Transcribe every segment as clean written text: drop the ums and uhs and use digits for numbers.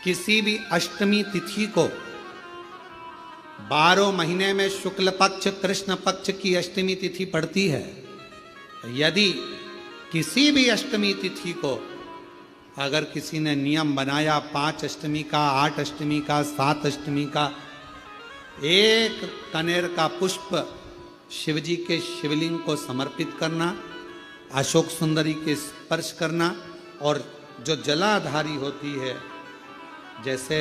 किसी भी अष्टमी तिथि को 12 महीने में शुक्ल पक्ष कृष्ण पक्ष की अष्टमी तिथि पड़ती है। यदि किसी भी अष्टमी तिथि को अगर किसी ने नियम बनाया 5 अष्टमी का, 8 अष्टमी का, 7 अष्टमी का, एक कनेर का पुष्प शिवजी के शिवलिंग को समर्पित करना, अशोक सुंदरी के स्पर्श करना, और जो जलाधारी होती है, जैसे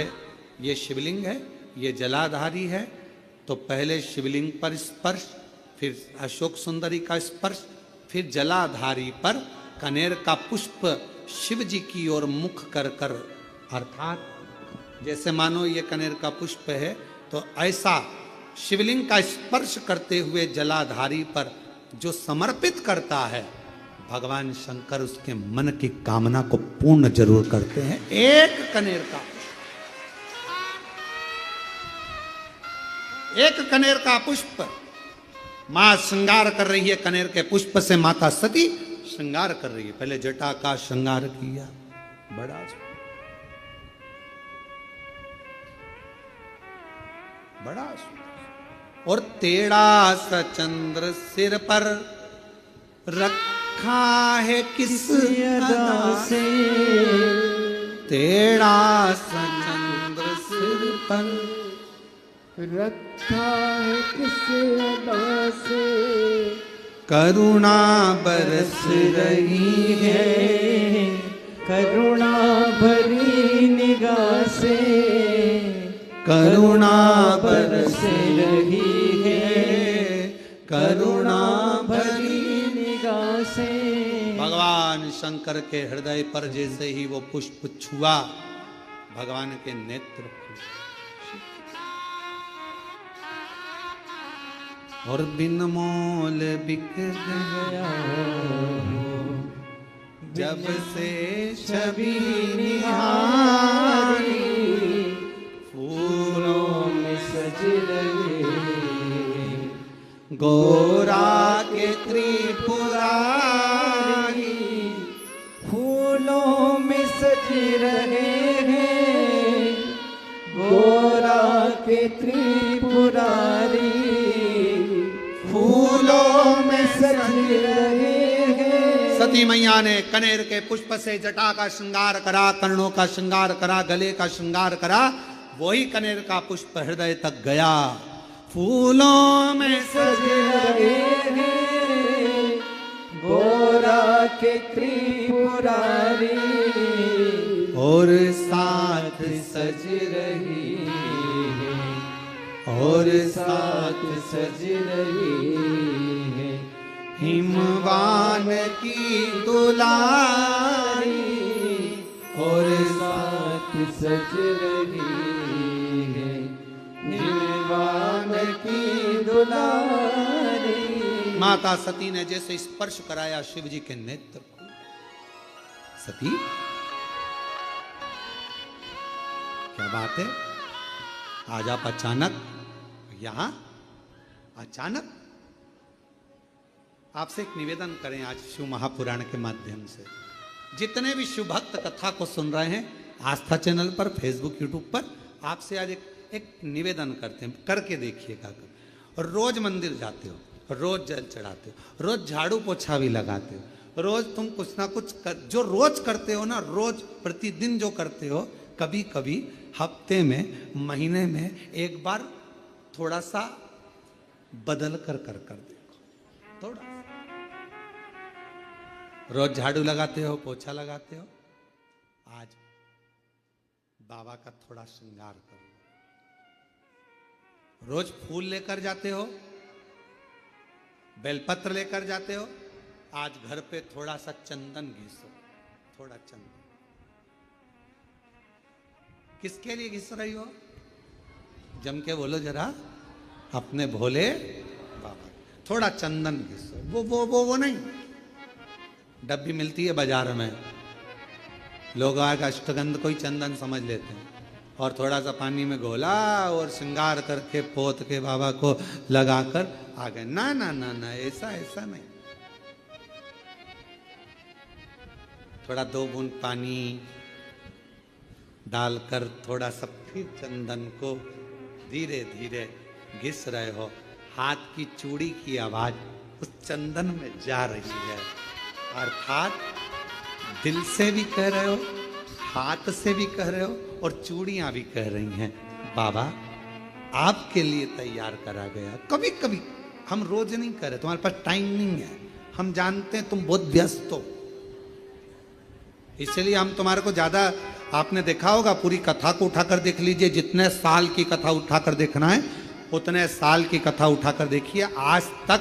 ये शिवलिंग है, ये जलाधारी है, तो पहले शिवलिंग पर स्पर्श, फिर अशोक सुंदरी का स्पर्श, फिर जलाधारी पर कनेर का पुष्प शिव जी की ओर मुख कर कर, अर्थात जैसे मानो ये कनेर का पुष्प है, तो ऐसा शिवलिंग का स्पर्श करते हुए जलाधारी पर जो समर्पित करता है, भगवान शंकर उसके मन की कामना को पूर्ण जरूर करते हैं। एक कनेर का पुष्प मां श्रृंगार कर रही है, कनेर के पुष्प से माता सती श्रृंगार कर रही है। पहले जटा का श्रृंगार किया, बड़ा और टेढ़ा सा चंद्र सिर पर रखा है किस अदा से, टेढ़ा सा चंद्र सिर पर रखा है किस अदा से, करुणा बरस रही है, करुणा भरी निगाह से, करुणा बरस रही है, करुणा भरी निगाह से। भगवान शंकर के हृदय पर जैसे ही वो पुष्प छुआ, भगवान के नेत्र और बिन मोल बिक गया जब से छवि निहारी, फूलों में सज रहे गोरा के त्रिपुरारी, फूलों में सज रहे हैं गोरा के त्रिपुरारी, फूलों में सज रहे हैं। सती मैया ने कनेर के पुष्प से जटा का श्रृंगार करा, कर्णों का श्रृंगार करा, गले का श्रृंगार करा, वही कनेर का पुष्प हृदय तक गया। फूलों में सज रहे हैं गोरा के त्रिपुरारी, और साथ सज रही है, और साथ सज रही है हिमवान की दुलारी, और साथ सज रही है हिमवान की दुलारी। माता सती ने जैसे स्पर्श कराया शिव जी के नेत्र को, सती क्या बात है, आज आप अचानक यहां, अचानक आपसे एक निवेदन करें आज शिव महापुराण के माध्यम से, जितने भी शिव भक्त कथा को सुन रहे हैं आस्था चैनल पर, फेसबुक यूट्यूब पर, आपसे आज एक निवेदन करते हैं, करके देखिएगा। और रोज मंदिर जाते हो, रोज जल चढ़ाते हो, रोज झाड़ू पोछा भी लगाते हो, रोज तुम कुछ ना कुछ जो रोज करते हो ना, रोज प्रतिदिन जो करते हो, कभी कभी हफ्ते में, महीने में एक बार थोड़ा सा बदल कर देखो, थोड़ा। रोज झाड़ू लगाते हो, पोछा लगाते हो, आज बाबा का थोड़ा श्रृंगार करो। रोज फूल लेकर जाते हो, बेलपत्र लेकर जाते हो, आज घर पे थोड़ा सा चंदन घिसो, थोड़ा चंदन। किसके लिए घिस रही हो? जम के बोलो जरा, अपने भोले बाबा। थोड़ा चंदन घिसो, वो नहीं, डब्बी मिलती है बाजार में, लोग आगे अष्टगंध को ही चंदन समझ लेते हैं, और थोड़ा सा पानी में घोला और श्रृंगार करके पोत के बाबा को लगाकर आ गए। ना ना ना ना, ऐसा नहीं। थोड़ा 2 बूंद पानी, डालकर थोड़ा सा फिर चंदन को धीरे धीरे घिस रहे हो। हाथ की चूड़ी की आवाज उस चंदन में जा रही है, अर्थात दिल से भी कह रहे हो, हाथ से भी कह रहे हो और चूड़ियां भी कह रही हैं, बाबा आपके लिए तैयार करा गया। कभी कभी हम रोज नहीं कर रहे, तुम्हारे पास टाइम नहीं है, हम जानते हैं तुम बहुत व्यस्त हो, इसलिए हम तुम्हारे को ज्यादा, आपने देखा होगा पूरी कथा को उठाकर देख लीजिए, जितने साल की कथा उठाकर देखना है उतने साल की कथा उठाकर देखिए। आज तक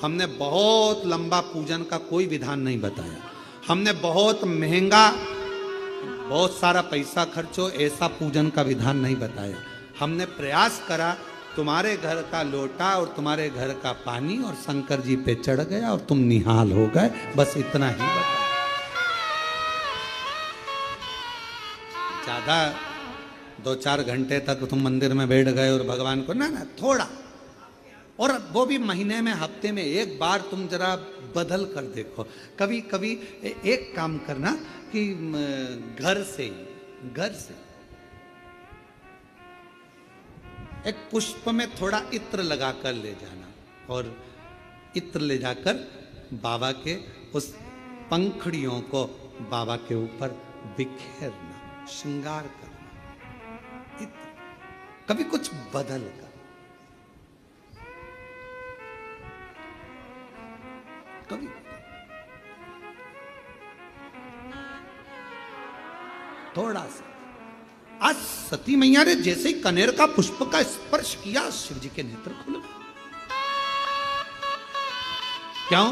हमने बहुत लंबा पूजन का कोई विधान नहीं बताया, हमने बहुत महंगा, बहुत सारा पैसा खर्चो ऐसा पूजन का विधान नहीं बताया। हमने प्रयास करा तुम्हारे घर का लोटा और तुम्हारे घर का पानी और शंकर जी पे चढ़ गया और तुम निहाल हो गए, बस इतना ही बताया। ज्यादा 2-4 घंटे तक तुम मंदिर में बैठ गए और भगवान को ना थोड़ा, और वो भी महीने में हफ्ते में एक बार तुम जरा बदल कर देखो। कभी कभी एक काम करना कि घर से एक पुष्प में थोड़ा इत्र लगा कर ले जाना और इत्र ले जाकर बाबा के उस पंखड़ियों को बाबा के ऊपर बिखेरना, श्रृंगार करना, कभी कुछ बदल कर, कभी थोड़ा सा। आज सती मैया ने जैसे ही कनेर का पुष्प का स्पर्श किया, शिव जी के नेत्र खुल गए। क्यों?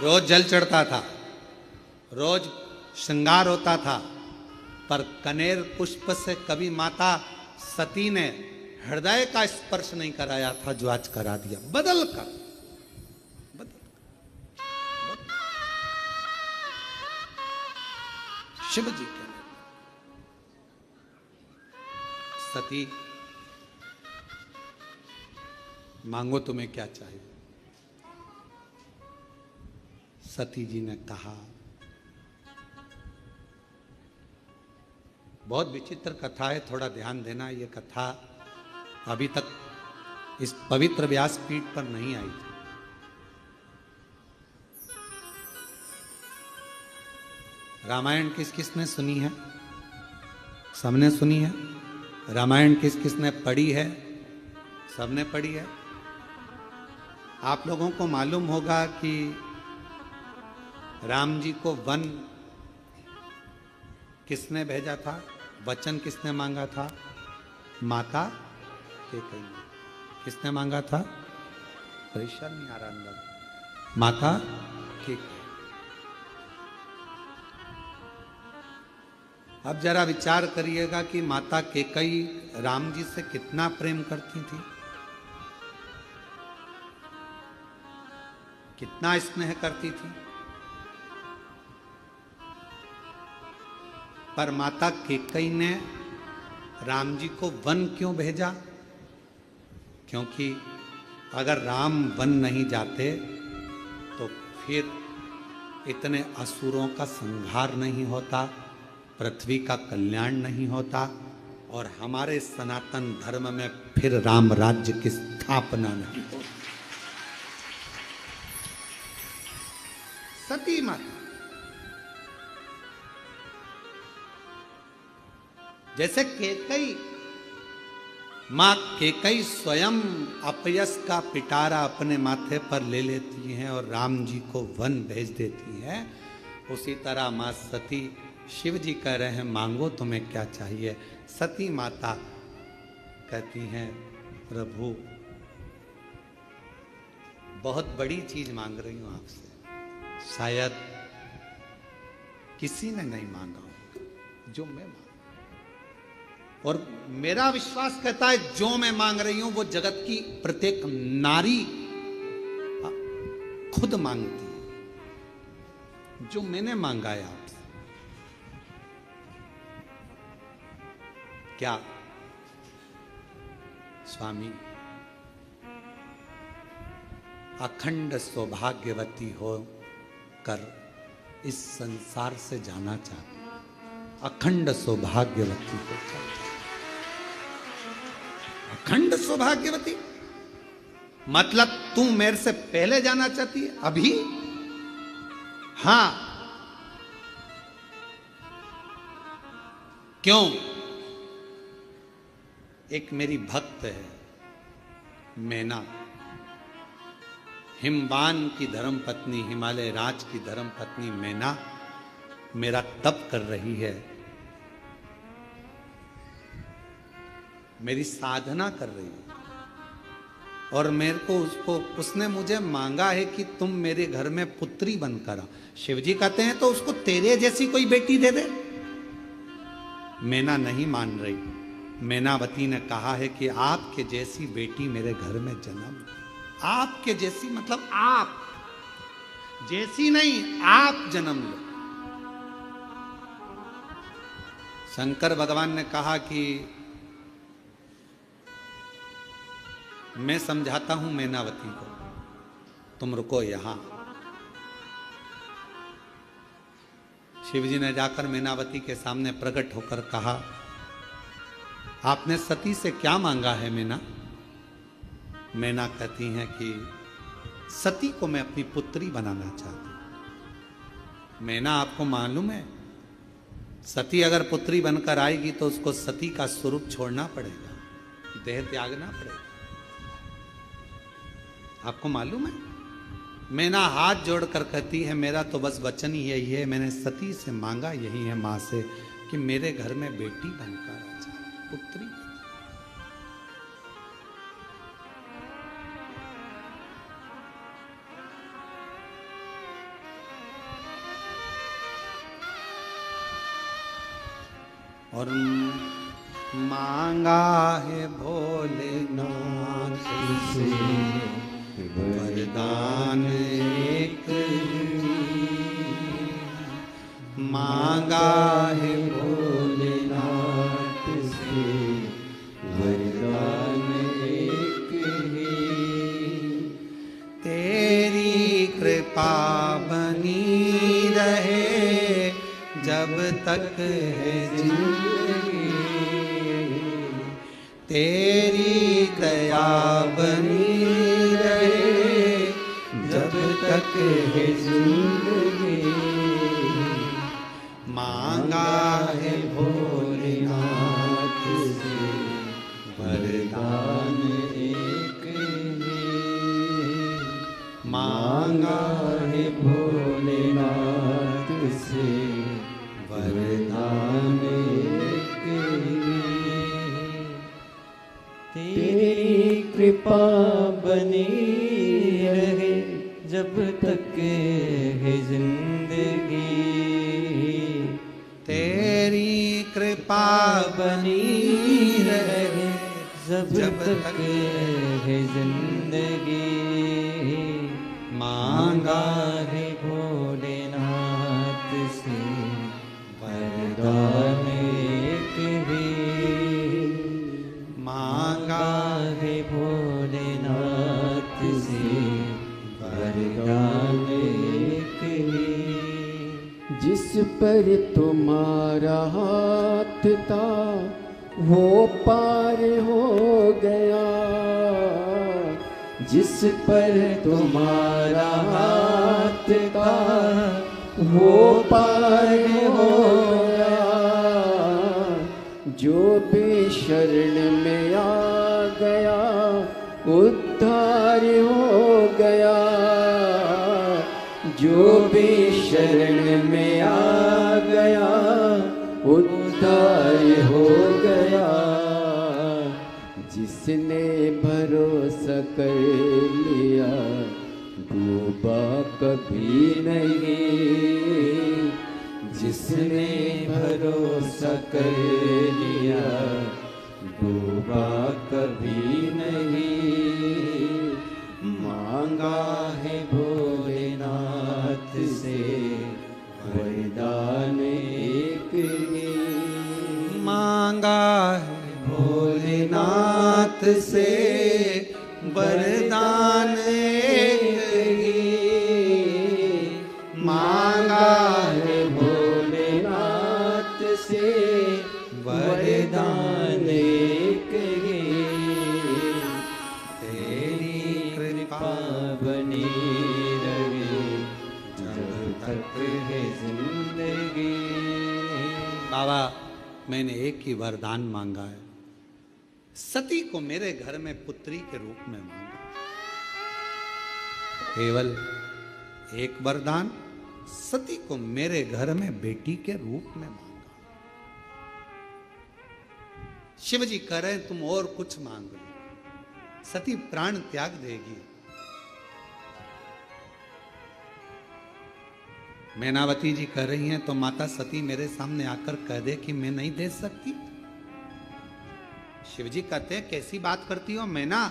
रोज जल चढ़ता था, रोज श्रृंगार होता था, पर कनेर पुष्प से कभी माता सती ने हृदय का स्पर्श नहीं कराया था, जो आज करा दिया। बदल कर शिव जी के सती, मांगो तुम्हें क्या चाहिए। सती जी ने कहा, बहुत विचित्र कथा है, थोड़ा ध्यान देना। ये कथा अभी तक इस पवित्र व्यासपीठ पर नहीं आई थी। रामायण किस किसने सुनी है? सबने सुनी है। रामायण किस किसने पढ़ी है? सबने पढ़ी है। आप लोगों को मालूम होगा कि राम जी को वन किसने भेजा था, वचन किसने मांगा था? माता कैकेयी ने। किसने मांगा था? परेशान नहीं आ रहा अंदर। माता कैकेयी। अब जरा विचार करिएगा कि माता कैकेयी राम जी से कितना प्रेम करती थी, कितना स्नेह करती थी। पर माता कैकेयी ने राम जी को वन क्यों भेजा? क्योंकि अगर राम वन नहीं जाते तो फिर इतने असुरों का संहार नहीं होता, पृथ्वी का कल्याण नहीं होता और हमारे सनातन धर्म में फिर राम राज्य की स्थापना नहीं होती। सती माता, जैसे कैकेयी, मां कैकेयी स्वयं अपयश का पिटारा अपने माथे पर ले लेती हैं और राम जी को वन भेज देती हैं, उसी तरह मां सती, शिव जी कह रहे हैं मांगो तुम्हें क्या चाहिए। सती माता कहती हैं प्रभु बहुत बड़ी चीज मांग रही हूं आपसे, शायद किसी ने नहीं मांगा होगा जो मैं मांग, और मेरा विश्वास कहता है जो मैं मांग रही हूं वो जगत की प्रत्येक नारी खुद मांगती है, जो मैंने मांगा है आपसे। क्या स्वामी अखंड सौभाग्यवती हो कर इस संसार से जाना चाहती, अखंड सौभाग्यवती हो जाए। अखंड सौभाग्यवती मतलब तू मेरे से पहले जाना चाहती है अभी? हां, क्यों? एक मेरी भक्त है मैना, हिमवान की धर्म पत्नी, हिमालय राज की धर्म पत्नी मैना मेरा तप कर रही है, मेरी साधना कर रही है, और मेरे को उसने मुझे मांगा है कि तुम मेरे घर में पुत्री बनकर आओ। शिवजी कहते हैं तो उसको तेरे जैसी कोई बेटी दे दे। मैना नहीं मान रही। मैनावती ने कहा है कि आपके जैसी बेटी मेरे घर में जन्म, आपके जैसी मतलब आप जैसी नहीं, आप जन्म लो। शंकर भगवान ने कहा कि मैं समझाता हूं मैनावती को, तुम रुको यहां। शिवजी ने जाकर मैनावती के सामने प्रकट होकर कहा, आपने सती से क्या मांगा है मैना? मैना कहती हैं कि सती को मैं अपनी पुत्री बनाना चाहती हूं। मैना, आपको मालूम है सती अगर पुत्री बनकर आएगी तो उसको सती का स्वरूप छोड़ना पड़ेगा, देह त्यागना पड़ेगा। आपको मालूम है? मैना हाथ जोड़कर कहती है मेरा तो बस वचन ही यही है, मैंने सती से मांगा यही है मां से कि मेरे घर में बेटी बनकर आ जाए, पुत्री। और मांगा है भोलेनाथ से वरदान एक, मांगा है भोलेनाथ से वरदान एक ही। तेरी कृपा बनी रहे जब तक है जिंदगी, तेरी दया बनी रहे जब तक है जिंदगी। मांगा है भोलेनाथ से वरदान एक ही। मांगा है भोलेनाथ से वरदान एक ही। तेरी कृपा बनी रहे जब तक है जिंदगी, तेरी कृपा बनी रहे जब तक है जिंदगी। मांगा है भोलेनाथ से वरदान एक ही। मांगा है भोलेनाथ से वरदान एक ही। जिस पर तुम्हारा हाथ था वो पार हो गया, जिस पर तुम्हारा हाथ था वो पार हो गया। जो भी शरण में आ गया उद्धार हो गया, जो भी शरण में आ गया उद्धार हो गया। जिसने भरोसा कर लिया डूबा कभी नहीं, जिसने भरोसा कर लिया डूबा कभी नहीं। मांगा है भोलेनाथ से वरदान एक ही। मांगा है भोलेनाथ से वरदान एक ही। मांगा है भोलेनाथ से वरदान एक ये, तेरी कृपा बनी रहे जब तक है जिंदगी। बाबा मैंने एक ही वरदान मांगा है, सती को मेरे घर में पुत्री के रूप में मांगा, केवल एक वरदान, सती को मेरे घर में बेटी के रूप में मांगा। शिव जी कह रहे तुम और कुछ मांग लो, सती प्राण त्याग देगी। मैनावती जी कह रही हैं तो माता सती मेरे सामने आकर कह दे कि मैं नहीं दे सकती। शिव जी कहते हैं कैसी बात करती हो मैना,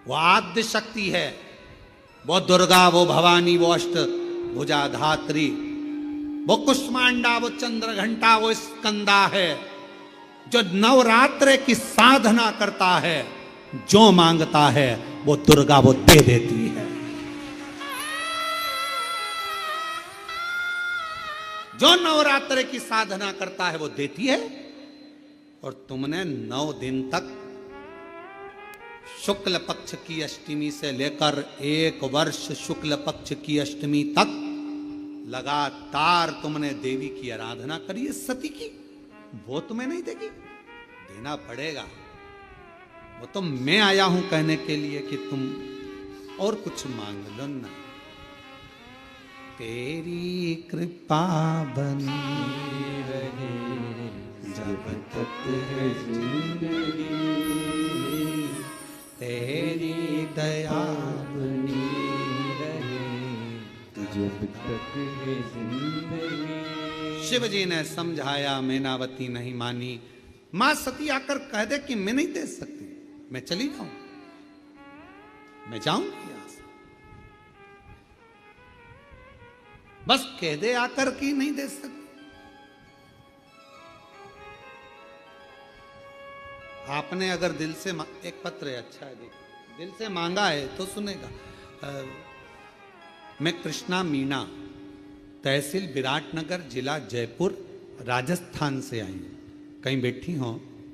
वो आद्य शक्ति है, वो दुर्गा, वो भवानी, वो अष्ट भुजा धात्री, वो कुष्मांडा, वो चंद्र घंटा, वो स्कंदा है, जो नवरात्र की साधना करता है, जो मांगता है वो दुर्गा वो दे देती है। जो नवरात्र की साधना करता है वो देती है। और तुमने 9 दिन तक शुक्ल पक्ष की अष्टमी से लेकर 1 वर्ष शुक्ल पक्ष की अष्टमी तक लगातार तुमने देवी की आराधना करी है सती की, वो तुम्हें नहीं देगी, देना पड़ेगा। वो तो मैं आया हूं कहने के लिए कि तुम और कुछ मांग लो ना। तेरी कृपा बनी रहे जब तक है जिंदगी, तेरी दया बनी रहे जब तक है जिंदगी। शिव जी ने समझाया, मैनावती नहीं मानी। मां सती आकर कह दे कि मैं नहीं दे सकती, मैं चली जाऊं, मैं जाऊंगी यहां से, बस कह दे आकर कि नहीं दे सकती। आपने अगर दिल से एक पत्र है, अच्छा है, देखो दिल से मांगा है तो सुनेगा। मैं कृष्णा मीणा, तहसील विराटनगर, जिला जयपुर, राजस्थान से आई हूँ। कहीं बैठी हो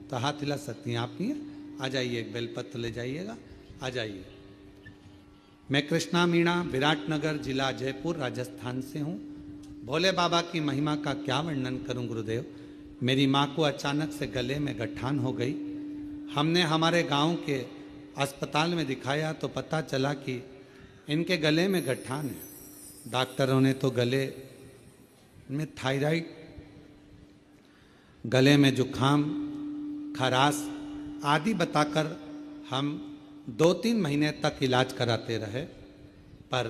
तो हाथ हिला सकती हैं आप, नहीं है? आ जाइए, एक बेलपत्र ले जाइएगा, आ जाइए। मैं कृष्णा मीणा, विराटनगर, जिला जयपुर, राजस्थान से हूँ। भोले बाबा की महिमा का क्या वर्णन करूँ गुरुदेव। मेरी माँ को अचानक से गले में गठान हो गई। हमने हमारे गांव के अस्पताल में दिखाया तो पता चला कि इनके गले में गठान है। डॉक्टरों ने तो गले में थायराइड, गले में जुखाम, खराश आदि बताकर हम 2-3 महीने तक इलाज कराते रहे, पर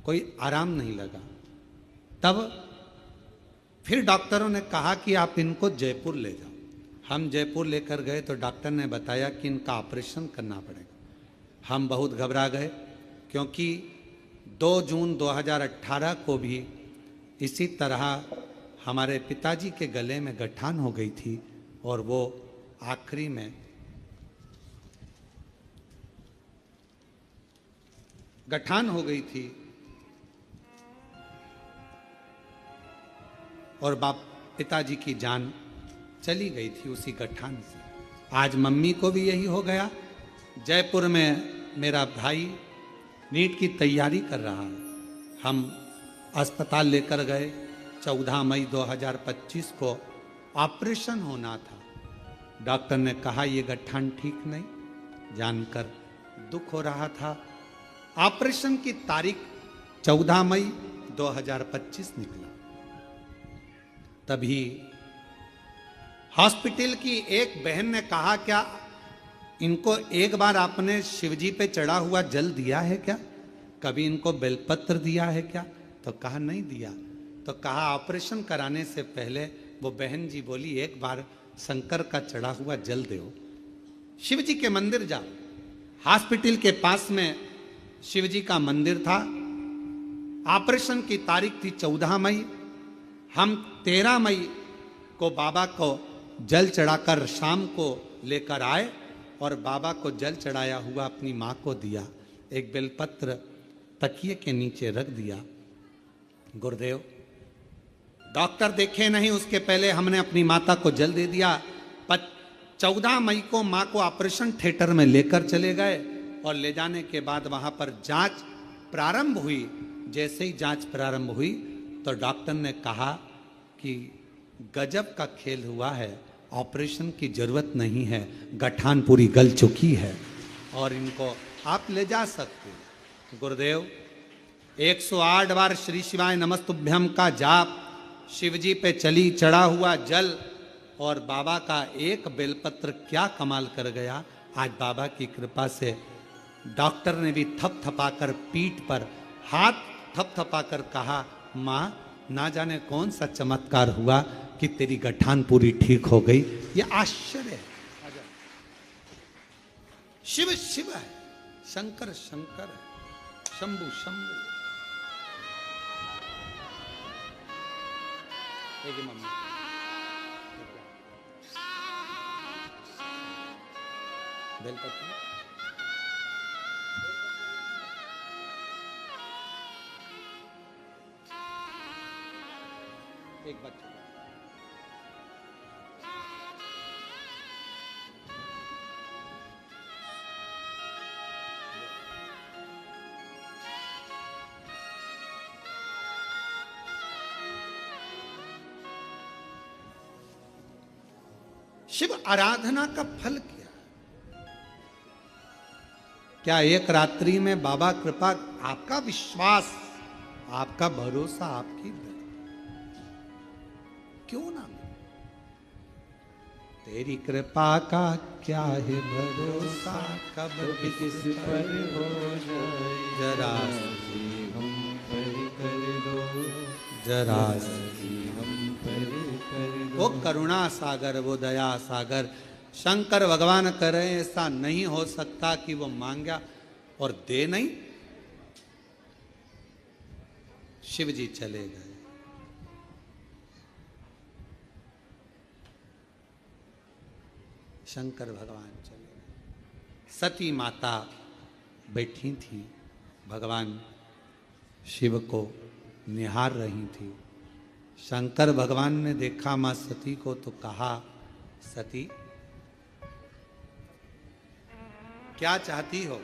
कोई आराम नहीं लगा। तब फिर डॉक्टरों ने कहा कि आप इनको जयपुर ले जाओ। हम जयपुर लेकर गए तो डॉक्टर ने बताया कि इनका ऑपरेशन करना पड़ेगा। हम बहुत घबरा गए, क्योंकि 2 जून 2018 को भी इसी तरह हमारे पिताजी के गले में गठान हो गई थी और वो आखिरी में गठान हो गई थी और पिताजी की जान चली गई थी उसी गठान से। आज मम्मी को भी यही हो गया। जयपुर में मेरा भाई नीट की तैयारी कर रहा है। हम अस्पताल लेकर गए। 14 मई 2025 को ऑपरेशन होना था। डॉक्टर ने कहा ये गठान ठीक नहीं, जानकर दुख हो रहा था। ऑपरेशन की तारीख 14 मई 2025 निकला। तभी हॉस्पिटल की एक बहन ने कहा, क्या इनको एक बार आपने शिवजी पे चढ़ा हुआ जल दिया है क्या? कभी इनको बेलपत्र दिया है क्या? तो कहा नहीं दिया। तो कहा ऑपरेशन कराने से पहले वो बहन जी बोली एक बार शंकर का चढ़ा हुआ जल दो। शिव जी के मंदिर जाओ। हॉस्पिटल के पास में शिव जी का मंदिर था। ऑपरेशन की तारीख थी 14 मई। हम 13 मई को बाबा को जल चढ़ाकर शाम को लेकर आए और बाबा को जल चढ़ाया हुआ अपनी माँ को दिया। एक बेलपत्र तकिए के नीचे रख दिया। गुरुदेव डॉक्टर देखे नहीं उसके पहले हमने अपनी माता को जल दे दिया। 14 मई को माँ को ऑपरेशन थिएटर में लेकर चले गए और ले जाने के बाद वहां पर जांच प्रारंभ हुई। जैसे ही जांच प्रारंभ हुई तो डॉक्टर ने कहा कि गजब का खेल हुआ है, ऑपरेशन की जरूरत नहीं है, गठान पूरी गल चुकी है और इनको आप ले जा सकते हैं। गुरुदेव 108 बार श्री शिवाय नमस्तुभ्यम का जाप, शिवजी पे चली चढ़ा हुआ जल और बाबा का एक बेलपत्र क्या कमाल कर गया। आज बाबा की कृपा से डॉक्टर ने भी थपथपाकर पीठ पर हाथ थपथपाकर कहा, माँ ना जाने कौन सा चमत्कार हुआ कि तेरी गठान पूरी ठीक हो गई। ये आश्चर्य है। शिव शिव है, शंकर शंकर है, शंभु शंभु। मम्मी बेलपत्र एक बच्चा शिव आराधना का फल क्या एक रात्रि में बाबा कृपा, आपका विश्वास, आपका भरोसा, आपकी क्यों ना, तेरी कृपा का क्या है भरोसा, कब किस पर हो जाए, जरा हम पर कर दो, जरा हम पर कर दो। वो करुणा सागर, वो दया सागर शंकर भगवान करे, ऐसा नहीं हो सकता कि वो मांगा और दे नहीं। शिव जी चले गए। शंकर भगवान चले गए। सती माता बैठी थी, भगवान शिव को निहार रही थी। शंकर भगवान ने देखा मां सती को तो कहा, सती क्या चाहती हो?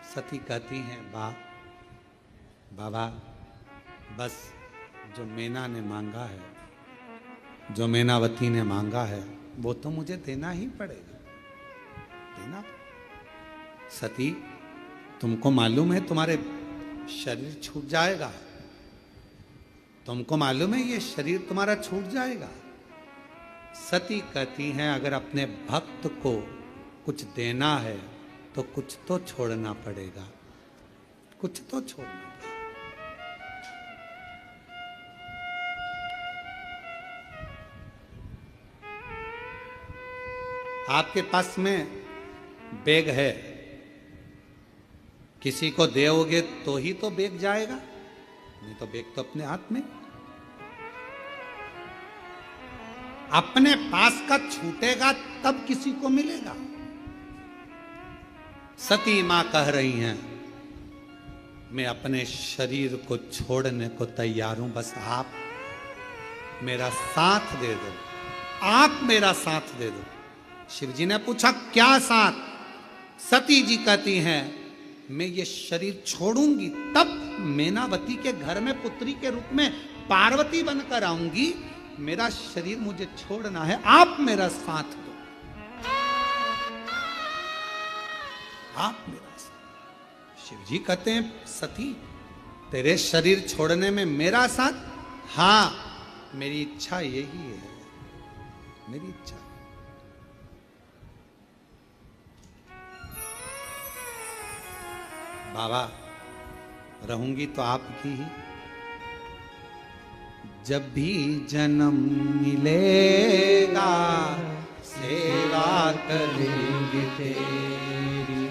सती कहती हैं, बाबा बस जो मैना ने मांगा है, जो मैनावती ने मांगा है, वो तो मुझे देना ही पड़ेगा, देना। सती तुमको मालूम है तुम्हारे शरीर छूट जाएगा, तुमको मालूम है ये शरीर तुम्हारा छूट जाएगा। सती कहती हैं, अगर अपने भक्त को कुछ देना है तो कुछ तो छोड़ना पड़ेगा, कुछ तो छोड़ना पड़ेगा। आपके पास में बैग है, किसी को दोगे तो ही तो बैग जाएगा, नहीं तो बैग तो अपने हाथ में। अपने पास का छूटेगा तब किसी को मिलेगा। सती मां कह रही हैं, मैं अपने शरीर को छोड़ने को तैयार हूं, बस आप मेरा साथ दे दो, आप मेरा साथ दे दो। शिवजी ने पूछा, क्या साथ? सती जी कहती हैं, मैं ये शरीर छोड़ूंगी तब मैनावती के घर में पुत्री के रूप में पार्वती बनकर आऊंगी। मेरा शरीर मुझे छोड़ना है, आप मेरा साथ दो, आप मेरा साथ। शिवजी कहते हैं, सती तेरे शरीर छोड़ने में मेरा साथ? हाँ, मेरी इच्छा यही है, मेरी इच्छा। बाबा रहूंगी तो आपकी ही, जब भी जन्म मिलेगा सेवा करेंगे तेरी,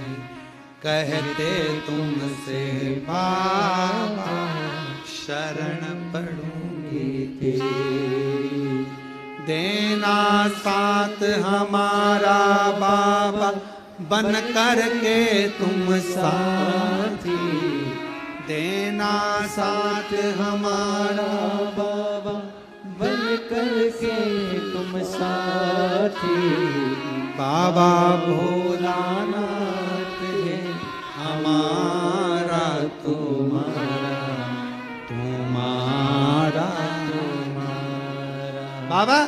कहते तुमसे बाबा शरण पड़ूंगी तेरी। देना साथ हमारा बाबा, बन करके तुम साथी। देना साथ हमारा बाबा, बन करके तुम साथी। बाबा भोलानाथ है हमारा तुम्हारा, तुम्हारा बाबा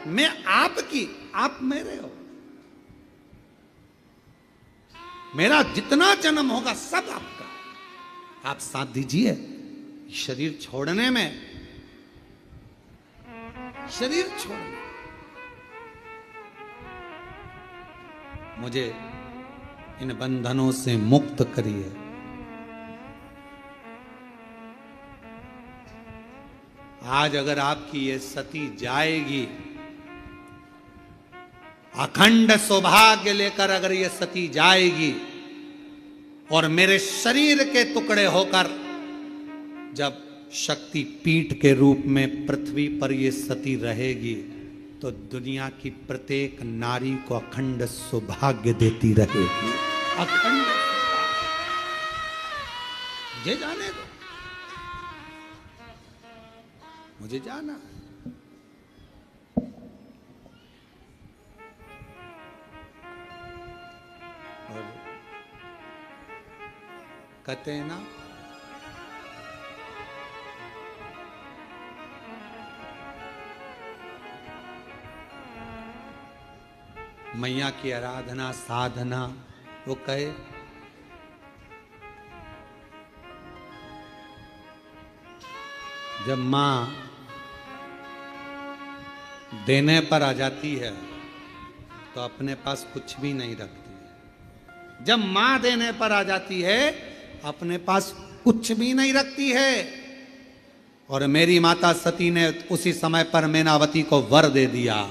मैं आपकी, आप मेरे हो। मेरा जितना जन्म होगा सब आपका। आप साथ दीजिए शरीर छोड़ने में, शरीर छोड़ने। मुझे इन बंधनों से मुक्त करिए। आज अगर आपकी ये सती जाएगी, अखंड सौभाग्य लेकर अगर ये सती जाएगी और मेरे शरीर के टुकड़े होकर जब शक्ति पीठ के रूप में पृथ्वी पर ये सती रहेगी, तो दुनिया की प्रत्येक नारी को अखंड सौभाग्य देती रहेगी। अखंड ये जाने दो, मुझे जाना। और कहते हैं ना, मैया की आराधना साधना, वो कहे जब मां देने पर आ जाती है तो अपने पास कुछ भी नहीं रखती है। जब मां देने पर आ जाती है अपने पास कुछ भी नहीं रखती है। और मेरी माता सती ने उसी समय पर मैनावती को वर दे दिया,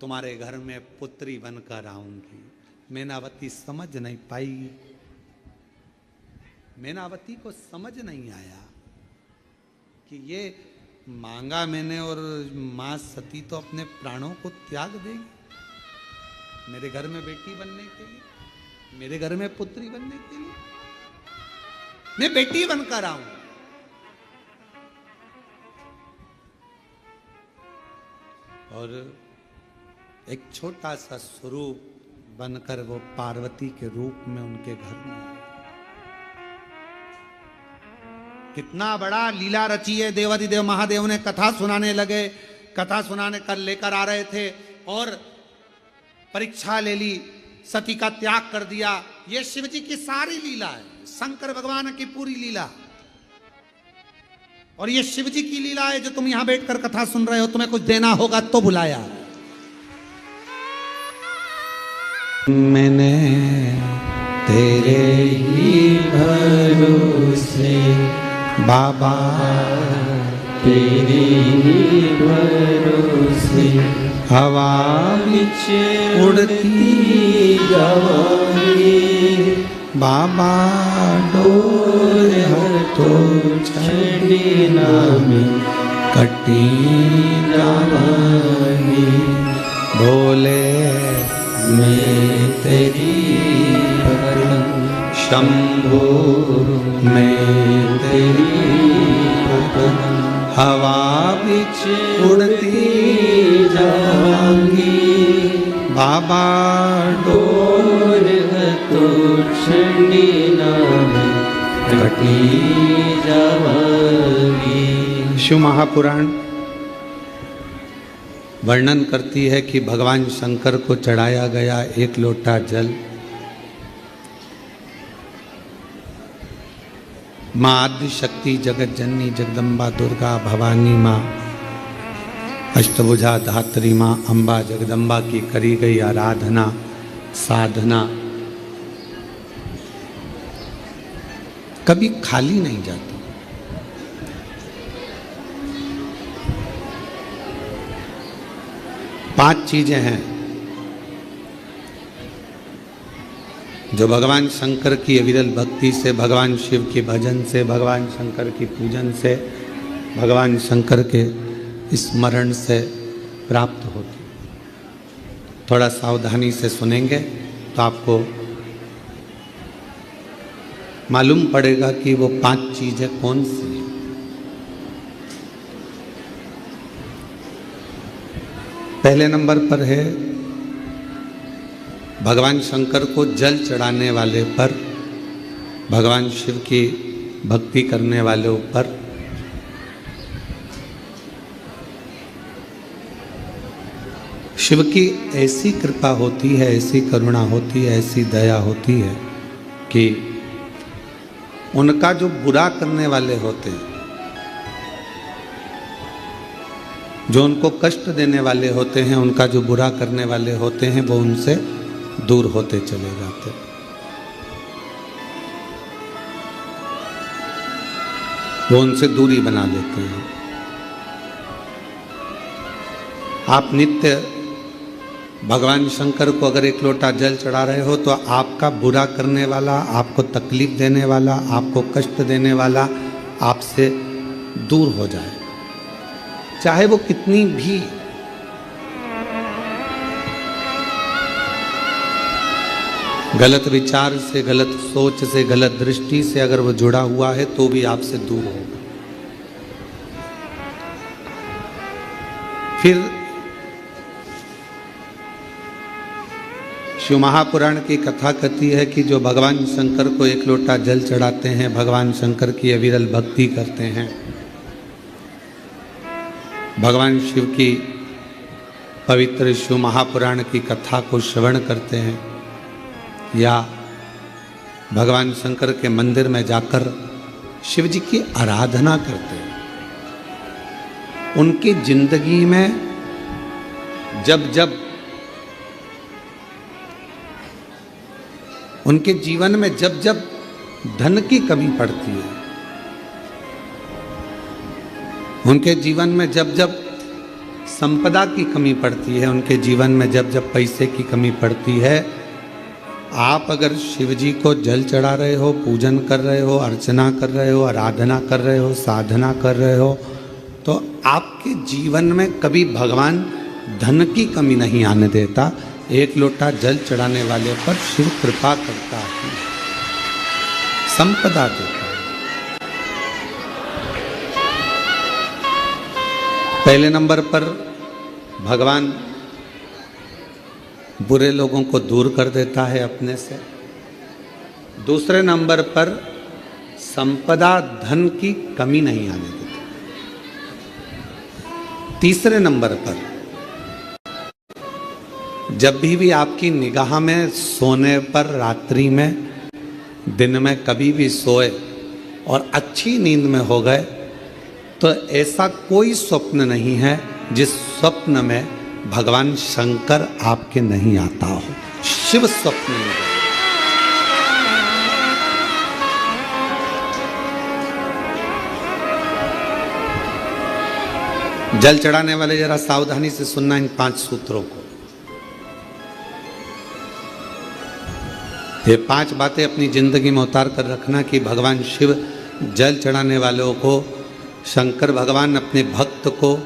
तुम्हारे घर में पुत्री बनकर आऊंगी। मैनावती समझ नहीं पाई, मैनावती को समझ नहीं आया कि ये मांगा मैंने और मां सती तो अपने प्राणों को त्याग देगी मेरे घर में बेटी बनने के लिए, मेरे घर में पुत्री बनने के लिए। मैं बेटी बनकर आऊं। और एक छोटा सा स्वरूप बनकर वो पार्वती के रूप में उनके घर में आई। कितना बड़ा लीला रची है। देवाधिदेव महादेव ने कथा सुनाने लगे, कथा सुनाने कर लेकर आ रहे थे और परीक्षा ले ली, सती का त्याग कर दिया। ये शिव जी की सारी लीला है, शंकर भगवान की पूरी लीला। और ये शिव जी की लीला है जो तुम यहां बैठकर कथा सुन रहे हो। तुम्हें कुछ देना होगा तो बुलाया। मैंने तेरे ही भरोसे बाबा, तेरे ही भरोसे हवा बिच उड़ती जावांगी। बाबा डोर हर तो छड़ी नामी कटी जावांगी। भोले मैं तेरी पतंग शंभो मैं तेरी पतंग हवा बिच उड़ती जाऊंगी। बाबा डोर है तो छड़ी नामी कटी जाऊंगी। शिव महापुराण वर्णन करती है कि भगवान शंकर को चढ़ाया गया एक लोटा जल मां आदि शक्ति जगत जननी जगदम्बा दुर्गा भवानी मां अष्टभुजा धात्री मां अम्बा जगदम्बा की करी गई आराधना साधना कभी खाली नहीं जाती। पांच चीजें हैं जो भगवान शंकर की अविरल भक्ति से, भगवान शिव के भजन से, भगवान शंकर की पूजन से, भगवान शंकर के स्मरण से प्राप्त होती। थोड़ा सावधानी से सुनेंगे तो आपको मालूम पड़ेगा कि वो पांच चीजें कौन सी हैं। पहले नंबर पर है भगवान शंकर को जल चढ़ाने वाले पर, भगवान शिव की भक्ति करने वाले ऊपर शिव की ऐसी कृपा होती है, ऐसी करुणा होती है, ऐसी दया होती है कि उनका जो बुरा करने वाले होते हैं, जो उनको कष्ट देने वाले होते हैं, उनका जो बुरा करने वाले होते हैं, वो उनसे दूर होते चले जाते हैं। वो उनसे दूरी बना लेते हैं। आप नित्य भगवान शंकर को अगर एक लोटा जल चढ़ा रहे हो तो आपका बुरा करने वाला, आपको तकलीफ देने वाला, आपको कष्ट देने वाला आपसे दूर हो जाए, चाहे वो कितनी भी गलत विचार से, गलत सोच से, गलत दृष्टि से अगर वो जुड़ा हुआ है तो भी आपसे दूर होगा। फिर शिव महापुराण की कथा कहती है कि जो भगवान शंकर को एक लोटा जल चढ़ाते हैं, भगवान शंकर की अविरल भक्ति करते हैं, भगवान शिव की पवित्र शिव महापुराण की कथा को श्रवण करते हैं या भगवान शंकर के मंदिर में जाकर शिव जी की आराधना करते हैं, उनकी जिंदगी में उनके जीवन में जब जब धन की कमी पड़ती है, उनके जीवन में जब जब संपदा की कमी पड़ती है, उनके जीवन में जब जब पैसे की कमी पड़ती है, आप अगर शिव जी को जल चढ़ा रहे हो, पूजन कर रहे हो, अर्चना कर रहे हो, आराधना कर रहे हो, साधना कर रहे हो, तो आपके जीवन में कभी भगवान धन की कमी नहीं आने देता। एक लोटा जल चढ़ाने वाले पर शिव कृपा करता है, संपदा देता है। पहले नंबर पर भगवान बुरे लोगों को दूर कर देता है अपने से। दूसरे नंबर पर संपदा, धन की कमी नहीं आने देता। तीसरे नंबर पर जब भी आपकी निगाह में सोने पर, रात्रि में, दिन में कभी भी सोए और अच्छी नींद में हो गए तो ऐसा कोई स्वप्न नहीं है जिस स्वप्न में भगवान शंकर आपके नहीं आता हो। शिव स्वप्न में जल चढ़ाने वाले जरा सावधानी से सुनना इन 5 सूत्रों को। ये 5 बातें अपनी जिंदगी में उतार कर रखना कि भगवान शिव जल चढ़ाने वालों को, शंकर भगवान अपने भक्त को,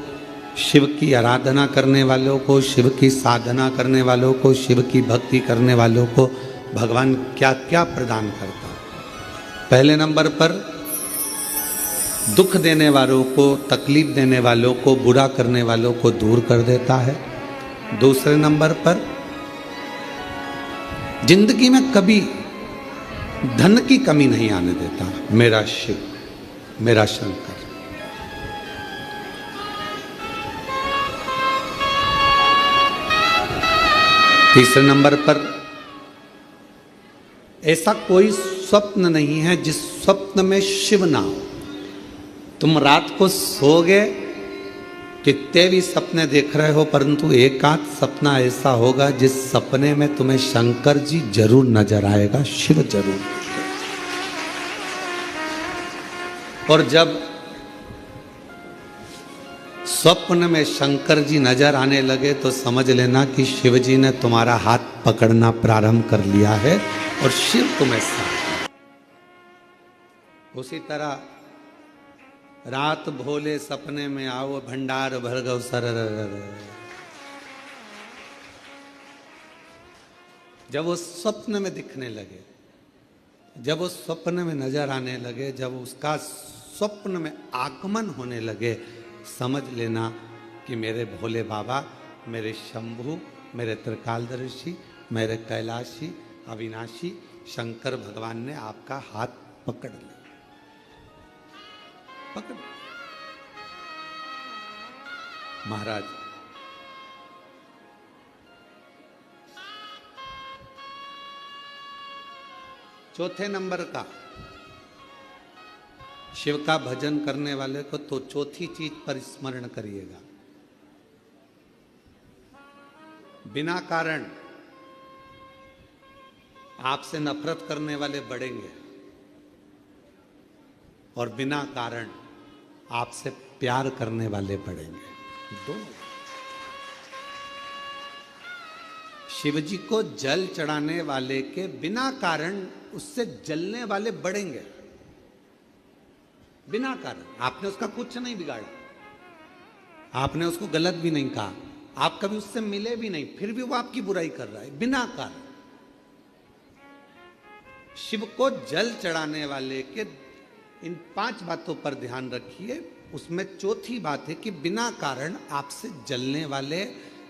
शिव की आराधना करने वालों को, शिव की साधना करने वालों को, शिव की भक्ति करने वालों को भगवान क्या क्या प्रदान करता है। पहले नंबर पर दुख देने वालों को, तकलीफ देने वालों को, बुरा करने वालों को दूर कर देता है। दूसरे नंबर पर जिंदगी में कभी धन की कमी नहीं आने देता मेरा शिव, मेरा शंकर। तीसरे नंबर पर ऐसा कोई स्वप्न नहीं है जिस स्वप्न में शिव ना हो। तुम रात को सोओगे, कितने भी सपने देख रहे हो, परंतु एक आध सपना ऐसा होगा जिस सपने में तुम्हें शंकर जी जरूर नजर आएगा, शिव जरूर। और जब स्वप्न में शंकर जी नजर आने लगे तो समझ लेना कि शिव जी ने तुम्हारा हाथ पकड़ना प्रारंभ कर लिया है और शिव तुम्हें साथ। उसी तरह रात भोले सपने में आओ, भंडार भर गौ सर। जब वो स्वप्न में दिखने लगे, जब वो स्वप्न में नजर आने लगे, जब उसका स्वप्न में आगमन होने लगे, समझ लेना कि मेरे भोले बाबा मेरे शंभु, मेरे त्रिकालदर्शी, मेरे कैलाशी, अविनाशी शंकर भगवान ने आपका हाथ पकड़ लिया, पकड़। महाराज चौथे नंबर का, शिव का भजन करने वाले को तो चौथी चीज पर स्मरण करिएगा। बिना कारण आपसे नफरत करने वाले बढ़ेंगे और बिना कारण आपसे प्यार करने वाले बढ़ेंगे, दोनों। शिव जी को जल चढ़ाने वाले के बिना कारण उससे जलने वाले बढ़ेंगे, बिना कारण। आपने उसका कुछ नहीं बिगाड़ा, आपने उसको गलत भी नहीं कहा, आप कभी उससे मिले भी नहीं, फिर भी वो आपकी बुराई कर रहा है बिना कारण। शिव को जल चढ़ाने वाले के इन 5 बातों पर ध्यान रखिए। उसमें चौथी बात है कि बिना कारण आपसे जलने वाले,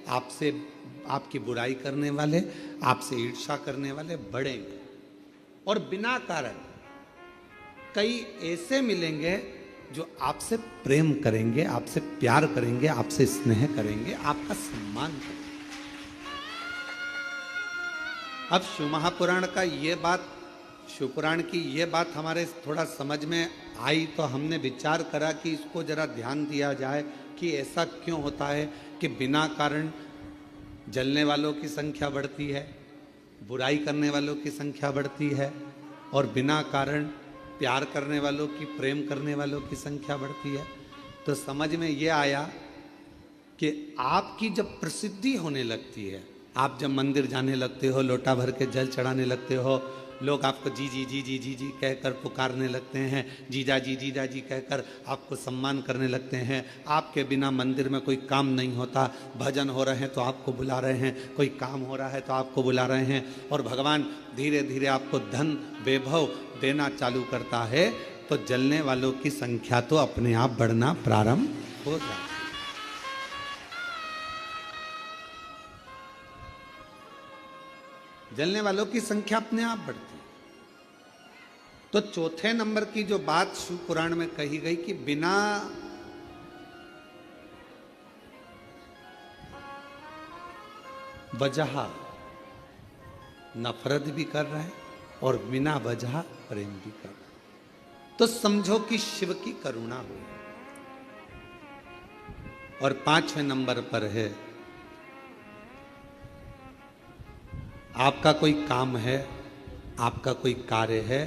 आपसे आपकी बुराई करने वाले, आपसे ईर्ष्या करने वाले बढ़ेंगे। और बिना कारण कई ऐसे मिलेंगे जो आपसे प्रेम करेंगे, आपसे प्यार करेंगे, आपसे स्नेह करेंगे, आपका सम्मान करेंगे। अब शिव महापुराण का ये बात, शिवपुराण की ये बात हमारे थोड़ा समझ में आई तो हमने विचार करा कि इसको जरा ध्यान दिया जाए कि ऐसा क्यों होता है कि बिना कारण जलने वालों की संख्या बढ़ती है, बुराई करने वालों की संख्या बढ़ती है, और बिना कारण प्यार करने वालों की, प्रेम करने वालों की संख्या बढ़ती है। तो समझ में ये आया कि आपकी जब प्रसिद्धि होने लगती है, आप जब मंदिर जाने लगते हो, लोटा भर के जल चढ़ाने लगते हो, लोग आपको जी जी जी जी जी जी कहकर पुकारने लगते हैं, जीजा जी कहकर आपको सम्मान करने लगते हैं। आपके बिना मंदिर में कोई काम नहीं होता, भजन हो रहे हैं तो आपको बुला रहे हैं, कोई काम हो रहा है तो आपको बुला रहे हैं, और भगवान धीरे धीरे आपको धन वैभव देना चालू करता है, तो जलने वालों की संख्या तो अपने आप बढ़ना प्रारंभ हो जाती है। जलने वालों की संख्या अपने आप बढ़ती है। तो चौथे नंबर की जो बात शिव पुराण में कही गई कि बिना वजह नफरत भी कर रहा है और बिना वजह प्रेम भी कर रहा है, तो समझो कि शिव की करुणा हुई। और 5वें नंबर पर है, आपका कोई काम है, आपका कोई कार्य है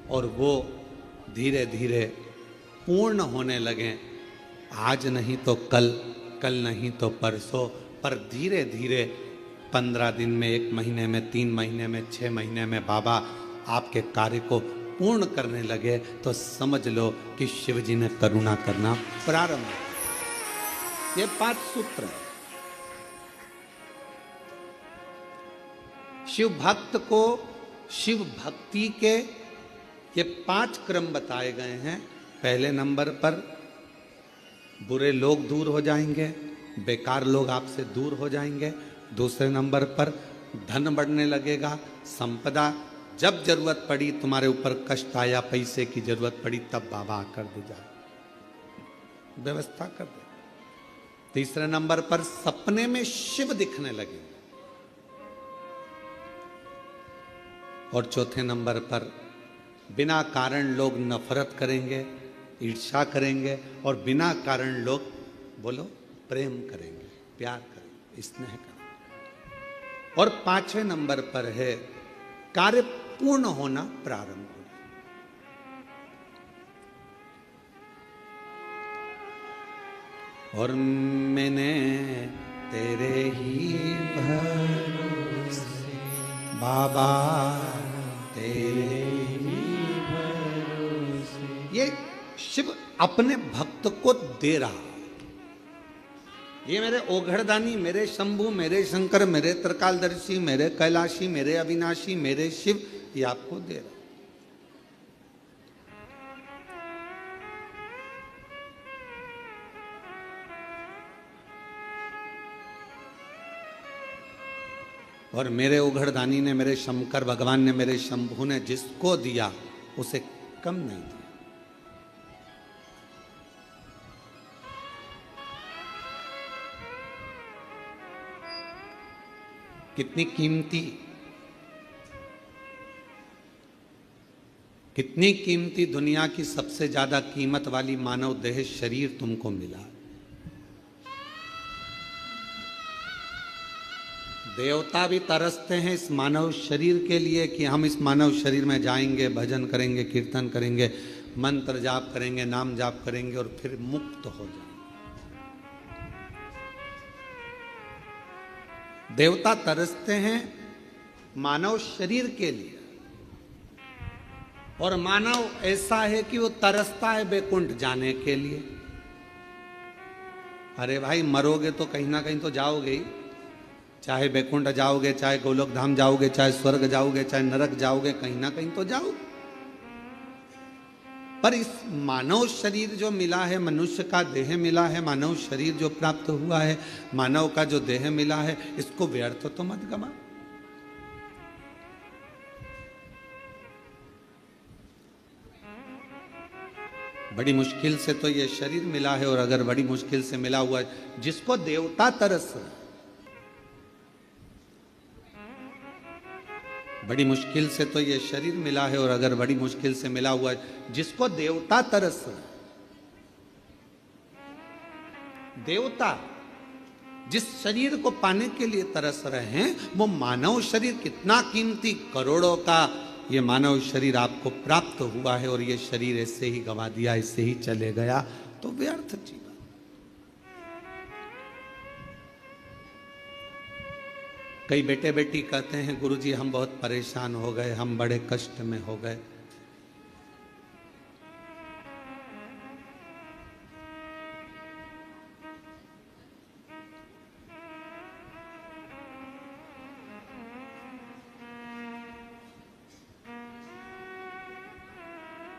और वो धीरे धीरे पूर्ण होने लगे, आज नहीं तो कल, कल नहीं तो परसों, पर धीरे धीरे 15 दिन में, 1 महीने में, 3 महीने में, 6 महीने में बाबा आपके कार्य को पूर्ण करने लगे, तो समझ लो कि शिव जी ने करुणा करना प्रारंभ किया। ये 5 सूत्र है। शिव भक्त को शिव भक्ति के ये 5 क्रम बताए गए हैं। पहले नंबर पर बुरे लोग दूर हो जाएंगे, बेकार लोग आपसे दूर हो जाएंगे। दूसरे नंबर पर धन बढ़ने लगेगा, संपदा, जब जरूरत पड़ी, तुम्हारे ऊपर कष्ट आया, पैसे की जरूरत पड़ी, तब बाबा आकर दे जाए, व्यवस्था कर दे। तीसरे नंबर पर सपने में शिव दिखने लगे। और चौथे नंबर पर बिना कारण लोग नफरत करेंगे, ईर्ष्या करेंगे, और बिना कारण लोग बोलो प्रेम करेंगे, प्यार करेंगे, स्नेह करेंगे। और 5वें नंबर पर है कार्य पूर्ण होना प्रारंभ हो। और मैंने तेरे ही भरोसे बाबा, तेरे ही भरोसे, ये शिव अपने भक्त को दे रहा। ये मेरे ओघड़दानी, मेरे शंभु, मेरे शंकर, मेरे त्रिकालदर्शी, मेरे कैलाशी, मेरे अविनाशी, मेरे शिव, ये आपको दे रहा। और मेरे उघड़दानी ने, मेरे शंकर भगवान ने, मेरे शंभू ने जिसको दिया उसे कम नहीं दिया। कितनी कीमती दुनिया की सबसे ज्यादा कीमत वाली मानव देह शरीर तुमको मिला। देवता भी तरसते हैं इस मानव शरीर के लिए कि हम इस मानव शरीर में जाएंगे, भजन करेंगे, कीर्तन करेंगे, मंत्र जाप करेंगे, नाम जाप करेंगे और फिर मुक्त हो जाएंगे। देवता तरसते हैं मानव शरीर के लिए, और मानव ऐसा है कि वो तरसता है बैकुंठ जाने के लिए। अरे भाई, मरोगे तो कहीं ना कहीं तो जाओगे ही, चाहे बैकुंठ जाओगे, चाहे गोलोक धाम जाओगे, चाहे स्वर्ग जाओगे, चाहे नरक जाओगे, कहीं ना कहीं तो जाओगे। पर इस मानव शरीर जो मिला है, मनुष्य का देह मिला है, मानव शरीर जो प्राप्त हुआ है, मानव का जो देह मिला है, इसको व्यर्थ तो मत गवा। बड़ी मुश्किल से तो ये शरीर मिला है, और अगर बड़ी मुश्किल से मिला हुआ है, जिसको देवता तरस, बड़ी मुश्किल से तो ये शरीर मिला है, और अगर बड़ी मुश्किल से मिला हुआ है, जिसको देवता तरस। देवता जिस शरीर को पाने के लिए तरस रहे हैं, वो मानव शरीर कितना कीमती, करोड़ों का ये मानव शरीर आपको प्राप्त हुआ है, और ये शरीर ऐसे ही गवा दिया, ऐसे ही चले गया, तो व्यर्थ जीवन। कई बेटे बेटी कहते हैं, गुरुजी हम बहुत परेशान हो गए, हम बड़े कष्ट में हो गए।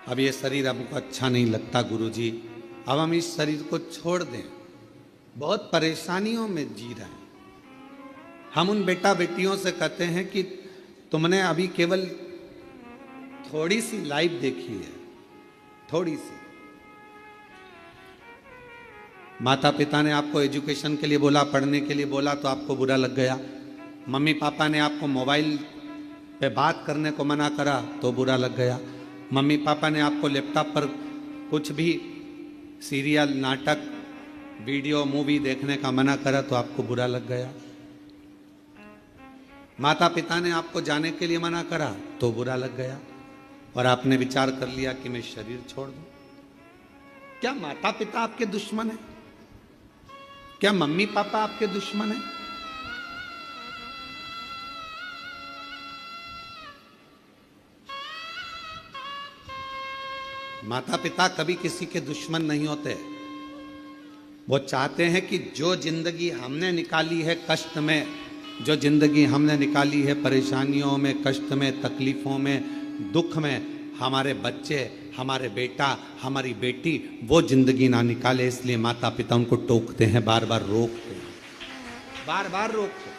अब ये शरीर हमको अच्छा नहीं लगता गुरुजी, अब हम इस शरीर को छोड़ दें। बहुत परेशानियों में जी रहे हैं। हम उन बेटा बेटियों से कहते हैं कि तुमने अभी केवल थोड़ी सी लाइफ देखी है, थोड़ी सी। माता पिता ने आपको एजुकेशन के लिए बोला, पढ़ने के लिए बोला, तो आपको बुरा लग गया। मम्मी पापा ने आपको मोबाइल पे बात करने को मना करा तो बुरा लग गया। मम्मी पापा ने आपको लैपटॉप पर कुछ भी सीरियल, नाटक, वीडियो, मूवी देखने का मना करा तो आपको बुरा लग गया। माता पिता ने आपको जाने के लिए मना करा तो बुरा लग गया, और आपने विचार कर लिया कि मैं शरीर छोड़ दूं। क्या माता पिता आपके दुश्मन है? क्या मम्मी पापा आपके दुश्मन है? माता पिता कभी किसी के दुश्मन नहीं होते। वो चाहते हैं कि जो जिंदगी हमने निकाली है कष्ट में, जो जिंदगी हमने निकाली है परेशानियों में, कष्ट में, तकलीफों में, दुख में, हमारे बच्चे, हमारे बेटा, हमारी बेटी वो जिंदगी ना निकाले। इसलिए माता पिता उनको टोकते हैं, बार बार रोकते हैं, बार बार रोकते,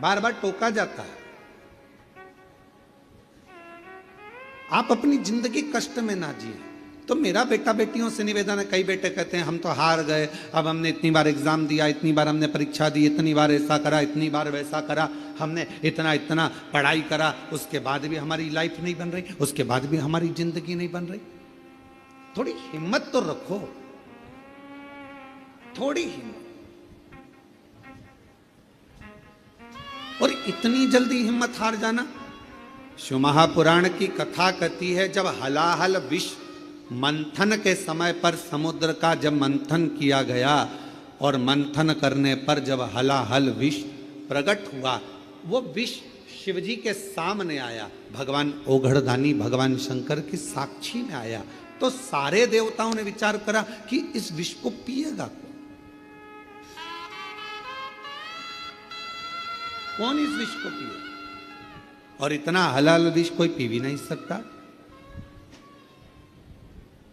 बार बार टोका जाता है। आप अपनी जिंदगी कष्ट में ना जिए। तो मेरा बेटा बेटियों से निवेदन है, कई बेटे कहते हैं हम तो हार गए, अब हमने इतनी बार एग्जाम दिया, इतनी बार हमने परीक्षा दी, इतनी बार ऐसा करा, इतनी बार वैसा करा, हमने इतना इतना पढ़ाई करा, उसके बाद भी हमारी लाइफ नहीं बन रही, उसके बाद भी हमारी जिंदगी नहीं बन रही। थोड़ी हिम्मत तो रखो, थोड़ी हिम्मत। और इतनी जल्दी हिम्मत हार जाना। शिव महापुराण की कथा कहती है, जब हलाहल विष मंथन के समय पर समुद्र का जब मंथन किया गया, और मंथन करने पर जब हलाहल विष प्रकट हुआ, वो विष शिवजी के सामने आया, भगवान ओघड़दानी, भगवान शंकर की साक्षी में आया। तो सारे देवताओं ने विचार करा कि इस विष को पिएगा कौन, इस विष को पिएगा? और इतना हलाल विष कोई पी भी नहीं सकता।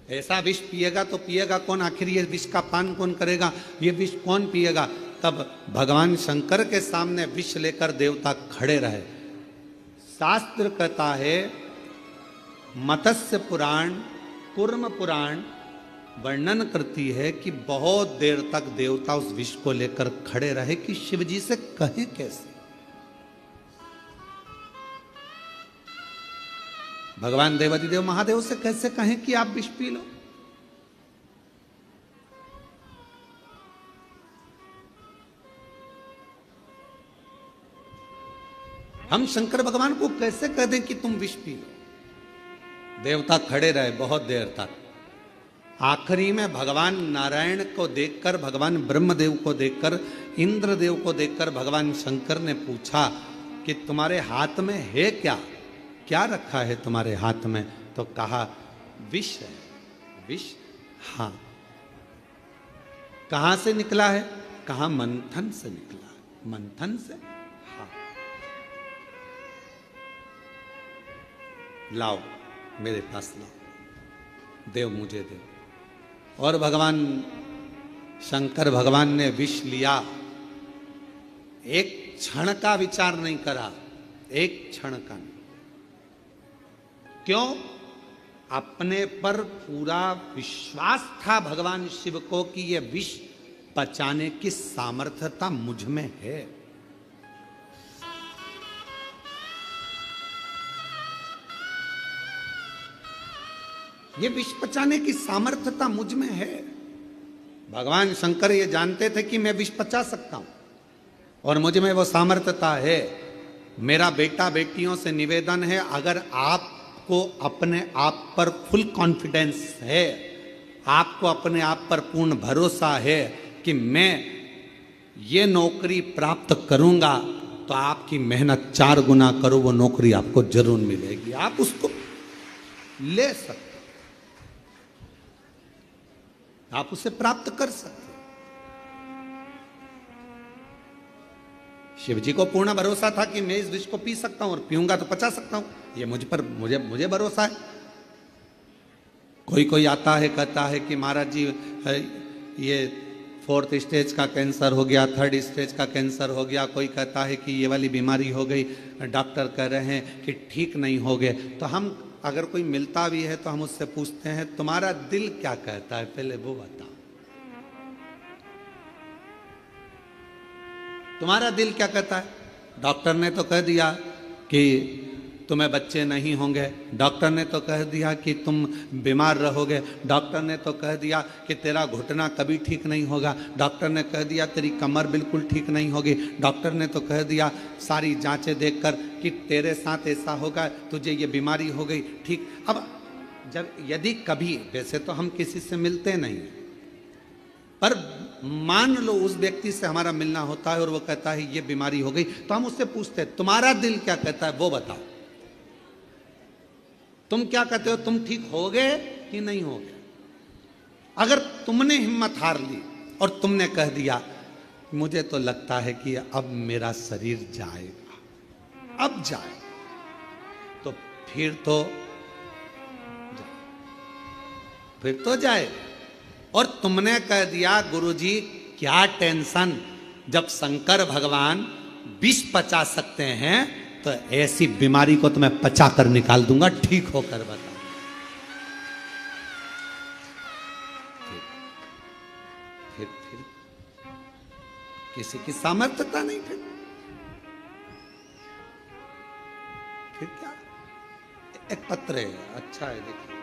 ऐसा विष पिएगा तो पिएगा कौन? आखिर ये विष का पान कौन करेगा? ये विष कौन पिएगा? तब भगवान शंकर के सामने विष लेकर देवता खड़े रहे। शास्त्र कहता है, मत्स्य पुराण, कूर्म पुराण वर्णन करती है कि बहुत देर तक देवता उस विष को लेकर खड़े रहे कि शिव जी से कहें कैसे। भगवान देवादिदेव महादेव से कैसे कहें कि आप विष पी लो। हम शंकर भगवान को कैसे कह दें कि तुम विष पी लो। देवता खड़े रहे बहुत देर तक। आखिरी में भगवान नारायण को देखकर, भगवान ब्रह्मदेव को देखकर, इंद्रदेव को देखकर भगवान शंकर ने पूछा कि तुम्हारे हाथ में है क्या, क्या रखा है तुम्हारे हाथ में? तो कहा विष है। विष? हाँ। कहां से निकला है? कहा मंथन से निकला। मंथन से? हाँ। लाओ, मेरे पास लाओ, देव मुझे दे। और भगवान शंकर भगवान ने विष लिया। एक क्षण का विचार नहीं करा, एक क्षण का नहीं। क्यों? अपने पर पूरा विश्वास था भगवान शिव को कि यह विष पचाने की सामर्थ्यता मुझ में है। ये विष पचाने की सामर्थ्यता मुझ में है। भगवान शंकर ये जानते थे कि मैं विष पचा सकता हूं और मुझ में वो सामर्थ्यता है। मेरा बेटा बेटियों से निवेदन है, अगर आपको अपने आप पर फुल कॉन्फिडेंस है, आपको अपने आप पर पूर्ण भरोसा है कि मैं ये नौकरी प्राप्त करूंगा, तो आपकी मेहनत 4 गुना करो, वो नौकरी आपको जरूर मिलेगी। आप उसको ले सकते, आप उसे प्राप्त कर सकते। शिव जी को पूर्ण भरोसा था कि मैं इस विष को पी सकता हूं और पीऊंगा तो पचा सकता हूं। ये मुझे भरोसा है। कोई कोई आता है, कहता है कि महाराज जी ये 4th स्टेज का कैंसर हो गया, 3rd स्टेज का कैंसर हो गया। कोई कहता है कि ये वाली बीमारी हो गई, डॉक्टर कह रहे हैं कि ठीक नहीं हो गए। तो हम अगर कोई मिलता भी है तो हम उससे पूछते हैं, तुम्हारा दिल क्या कहता है, पहले वो बताओ। तुम्हारा दिल क्या कहता है? डॉक्टर ने तो कह दिया कि तुम्हें बच्चे नहीं होंगे, डॉक्टर ने तो कह दिया कि तुम बीमार रहोगे, डॉक्टर ने तो कह दिया कि तेरा घुटना कभी ठीक नहीं होगा, डॉक्टर ने कह दिया तेरी कमर बिल्कुल ठीक नहीं होगी, डॉक्टर ने तो कह दिया सारी जांचें देखकर कि तेरे साथ ऐसा होगा, तुझे ये बीमारी हो गई, ठीक। अब जब यदि कभी, वैसे तो हम किसी से मिलते नहीं, पर मान लो उस व्यक्ति से हमारा मिलना होता है और वो कहता है ये बीमारी हो गई, तो हम उससे पूछते हैं तुम्हारा दिल क्या कहता है, वो बताओ। तुम क्या कहते हो, तुम ठीक हो गए कि नहीं हो गए? अगर तुमने हिम्मत हार ली और तुमने कह दिया मुझे तो लगता है कि अब मेरा शरीर जाएगा, अब जाए, तो फिर तो जाए। और तुमने कह दिया गुरुजी क्या टेंशन, जब शंकर भगवान विष पचा सकते हैं तो ऐसी बीमारी को तो मैं पचा कर निकाल दूंगा, ठीक होकर बताओ। फिर किसी की सामर्थ्यता नहीं, फिर क्या? एक पत्र है, अच्छा है, देखिए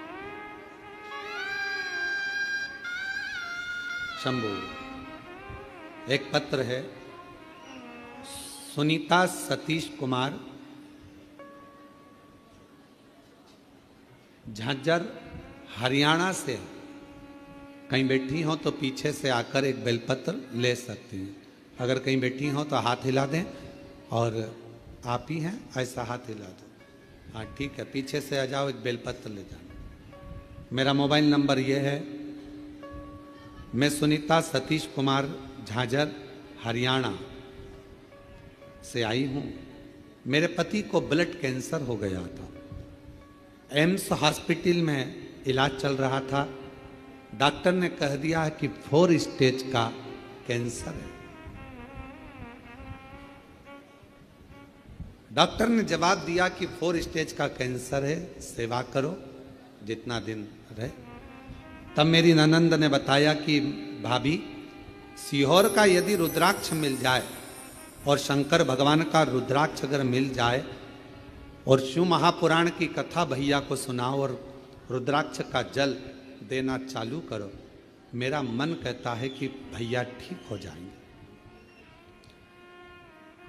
शंभू, एक पत्र है, सुनीता सतीश कुमार, झांझर हरियाणा से। कहीं बैठी हो तो पीछे से आकर एक बेलपत्र ले सकती हैं। अगर कहीं बैठी हो तो हाथ हिला दें, और आप ही हैं ऐसा हाथ हिला दो। हाँ ठीक है, पीछे से आ जाओ, एक बेलपत्र ले जाना। मेरा मोबाइल नंबर ये है। मैं सुनीता सतीश कुमार झांझर हरियाणा से आई हूँ। मेरे पति को ब्लड कैंसर हो गया था। एम्स हॉस्पिटल में इलाज चल रहा था। डॉक्टर ने कह दिया कि 4 स्टेज का कैंसर है। डॉक्टर ने जवाब दिया कि 4 स्टेज का कैंसर है, सेवा करो जितना दिन रहे। तब मेरी ननंद ने बताया कि भाभी, सीहोर का यदि रुद्राक्ष मिल जाए और शंकर भगवान का रुद्राक्ष अगर मिल जाए और शिव महापुराण की कथा भैया को सुनाओ और रुद्राक्ष का जल देना चालू करो, मेरा मन कहता है कि भैया ठीक हो जाएंगे।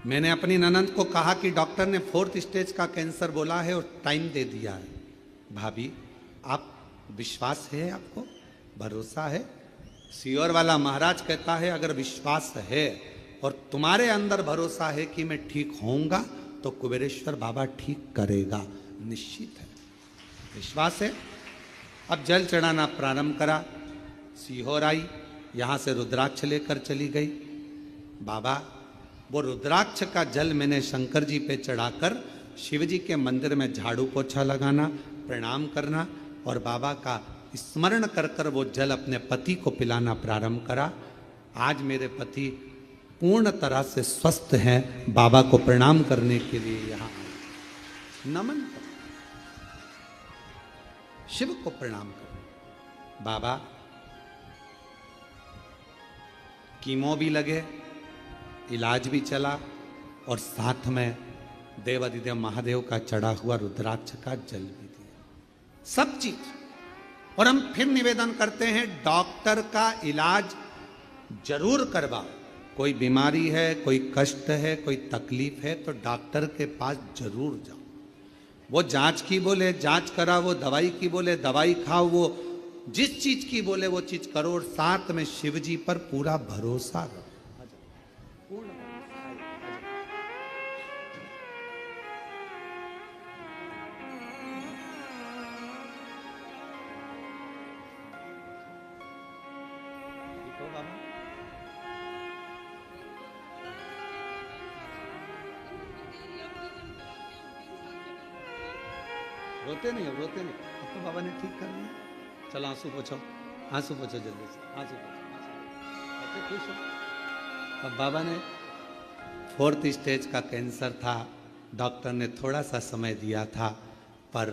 मैंने अपनी ननंद को कहा कि डॉक्टर ने 4th स्टेज का कैंसर बोला है और टाइम दे दिया है। भाभी, आप विश्वास है, आपको भरोसा है? सीहोर वाला महाराज कहता है अगर विश्वास है और तुम्हारे अंदर भरोसा है कि मैं ठीक होऊंगा तो कुबेरेश्वर बाबा ठीक करेगा, निश्चित है, विश्वास है। अब जल चढ़ाना प्रारंभ करा। सीहोर आई, यहां से रुद्राक्ष लेकर चली गई। बाबा, वो रुद्राक्ष का जल मैंने शंकर जी पे चढ़ाकर शिव जी के मंदिर में झाड़ू पोछा लगाना, प्रणाम करना और बाबा का स्मरण कर कर वो जल अपने पति को पिलाना प्रारंभ करा। आज मेरे पति पूर्ण तरह से स्वस्थ हैं। बाबा को प्रणाम करने के लिए यहाँ नमन करो, शिव को प्रणाम करो। बाबा, कीमो भी लगे, इलाज भी चला और साथ में देवादिदेव महादेव का चढ़ा हुआ रुद्राक्ष का जल भी दिया, सब चीज। और हम फिर निवेदन करते हैं, डॉक्टर का इलाज जरूर करवाओ। कोई बीमारी है, कोई कष्ट है, कोई तकलीफ है तो डॉक्टर के पास जरूर जाओ। वो जांच की बोले जांच करा, वो दवाई की बोले दवाई खाओ, वो जिस चीज की बोले वो चीज करो और साथ में शिव जी पर पूरा भरोसा रखो। रोते नहीं, रोते नहीं, अब तो बाबा ने ठीक कर दिया। चलो आंसू पोछो, आंसू पोछो जल्दी से, आंसू पोछो, खुश हो। अब बाबा ने 4th स्टेज का कैंसर था, डॉक्टर ने थोड़ा सा समय दिया था पर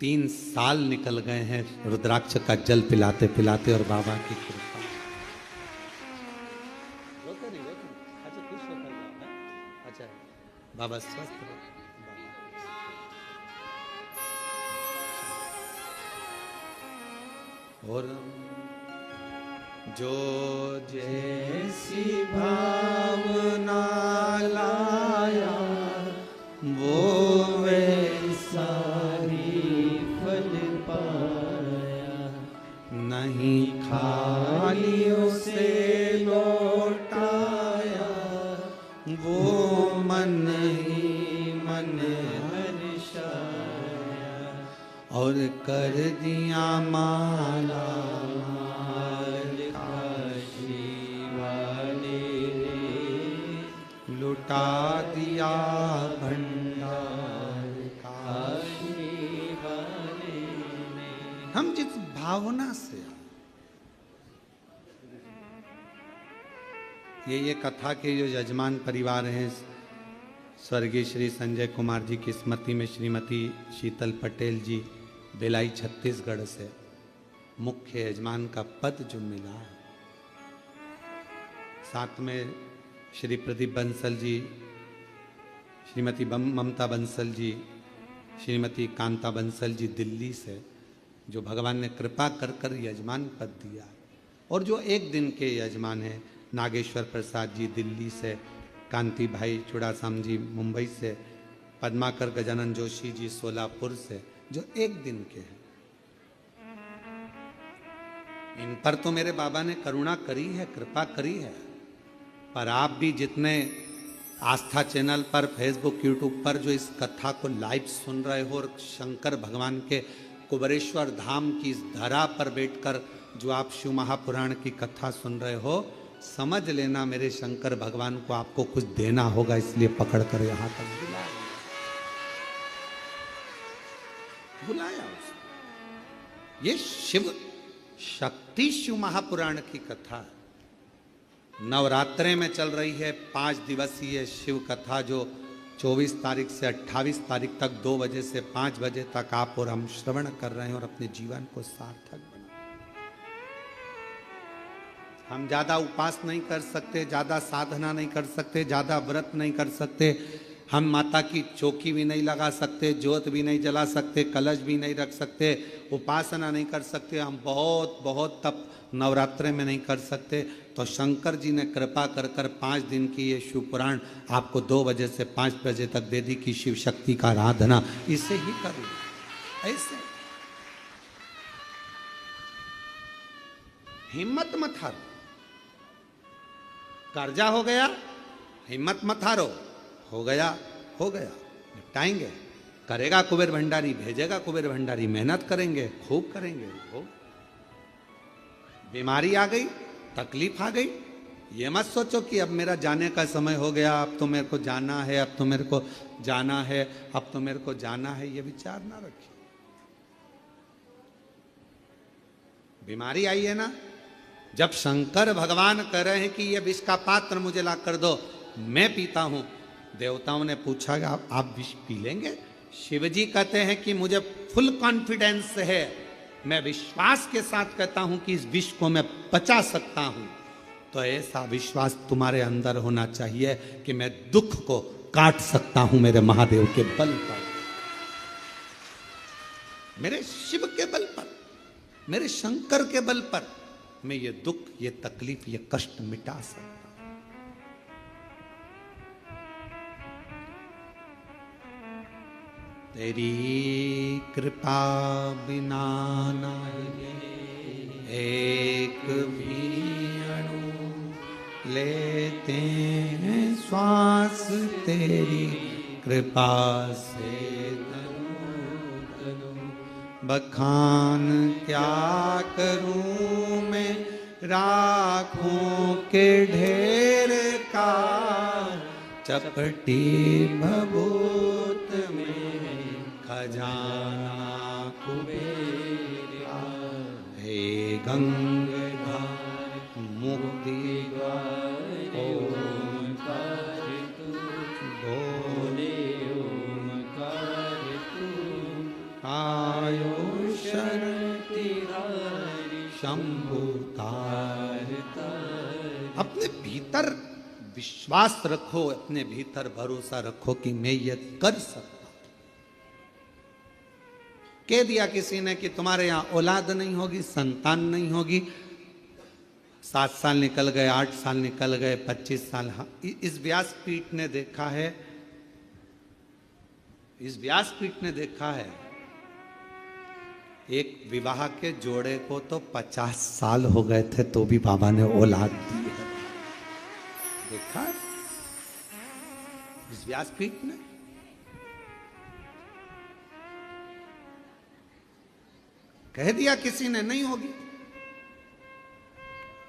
3 साल निकल गए हैं रुद्राक्ष का जल पिलाते पिलाते और बाबा की कृपा। रोते नहीं, रोते नहीं, अच्छा खुश होकर जाओ। अच्छा बाबा स्वस्थ रहो। और जो जैसी भावना लाया वो वैसा ही फल पाया, नहीं खाली उसे लौटाया, वो मन ही मन और कर दिया माला माल काशी वाले ने, लुटा दिया भंडार काशी वाले ने। हम जिस भावना से ये कथा के जो यजमान परिवार हैं, स्वर्गीय श्री संजय कुमार जी की स्मृति में श्रीमती शीतल पटेल जी बेलाई छत्तीसगढ़ से मुख्य यजमान का पद जो मिला है, साथ में श्री प्रदीप बंसल जी, श्रीमती ममता बंसल जी, श्रीमती कांता बंसल जी दिल्ली से, जो भगवान ने कृपा कर कर यजमान पद दिया। और जो एक दिन के यजमान हैं, नागेश्वर प्रसाद जी दिल्ली से, कांति भाई चुड़ासाम जी मुंबई से, पद्माकर गजानन जोशी जी सोलापुर से, जो एक दिन के हैं। इन पर तो मेरे बाबा ने करुणा करी है, कृपा करी है, पर आप भी जितने आस्था चैनल पर, फेसबुक, यूट्यूब पर जो इस कथा को लाइव सुन रहे हो और शंकर भगवान के कुबेरेश्वर धाम की इस धरा पर बैठकर जो आप शिव महापुराण की कथा सुन रहे हो, समझ लेना मेरे शंकर भगवान को आपको कुछ देना होगा, इसलिए पकड़ कर यहां तक बुलाया उसने। ये शिव शक्ति शिव महापुराण की कथा नवरात्रे में चल रही है। 5 दिवसीय शिव कथा जो 24 तारीख से 28 तारीख तक 2 बजे से 5 बजे तक आप और हम श्रवण कर रहे हैं और अपने जीवन को सार्थक बना। हम ज्यादा उपास नहीं कर सकते, ज्यादा साधना नहीं कर सकते, ज्यादा व्रत नहीं कर सकते, हम माता की चौकी भी नहीं लगा सकते, ज्योत भी नहीं जला सकते, कलश भी नहीं रख सकते, उपासना नहीं कर सकते, हम बहुत बहुत तप नवरात्रे में नहीं कर सकते। तो शंकर जी ने कृपा कर कर 5 दिन की ये शिव पुराण आपको 2 बजे से 5 बजे तक दे दी कि शिव शक्ति का आराधना इसे ही कर लो। ऐसे हिम्मत मत हारो, कर्जा हो गया हिम्मत मत हारो, हो गया निपटाएंगे। करेगा कुबेर भंडारी, भेजेगा कुबेर भंडारी, मेहनत करेंगे, खूब करेंगे। हो बीमारी आ गई, तकलीफ आ गई, ये मत सोचो कि अब मेरा जाने का समय हो गया, अब तो मेरे को जाना है, अब तो मेरे को जाना है, अब तो मेरे को जाना है, ये विचार ना रखिए। बीमारी आई है ना, जब शंकर भगवान कह रहे हैं कि ये विष का पात्र मुझे ला कर दो, मैं पीता हूं, देवताओं ने पूछा कि आप विष पी लेंगे? शिवजी कहते हैं कि मुझे फुल कॉन्फिडेंस है, मैं विश्वास के साथ कहता हूं कि इस विष को मैं पचा सकता हूं। तो ऐसा विश्वास तुम्हारे अंदर होना चाहिए कि मैं दुख को काट सकता हूं मेरे महादेव के बल पर, मेरे शिव के बल पर, मेरे शंकर के बल पर मैं ये दुख, ये तकलीफ, ये कष्ट मिटा सकता हूं। तेरी कृपा बिना नहीं एक भी अणु लेते हैं श्वास, तेरी कृपा से बखान क्या करूं मैं राखों के ढेर का, चपटी भभूत में खजाना कुबेरा, हे गंगाधर मुक्ति ओंकार तू, बोले ओंकार तू, आयो शरण तिहारी शंभु तार तार। अपने भीतर विश्वास रखो, अपने भीतर भरोसा रखो कि मैं ये कर सकता। कह दिया किसी ने कि तुम्हारे यहां औलाद नहीं होगी, संतान नहीं होगी, 7 साल निकल गए, 8 साल निकल गए, 25 साल। इस व्यासपीठ ने देखा है, इस व्यासपीठ ने देखा है एक विवाह के जोड़े को तो 50 साल हो गए थे तो भी बाबा ने औलाद दी है। देखा इस व्यासपीठ ने। कह दिया किसी ने नहीं होगी,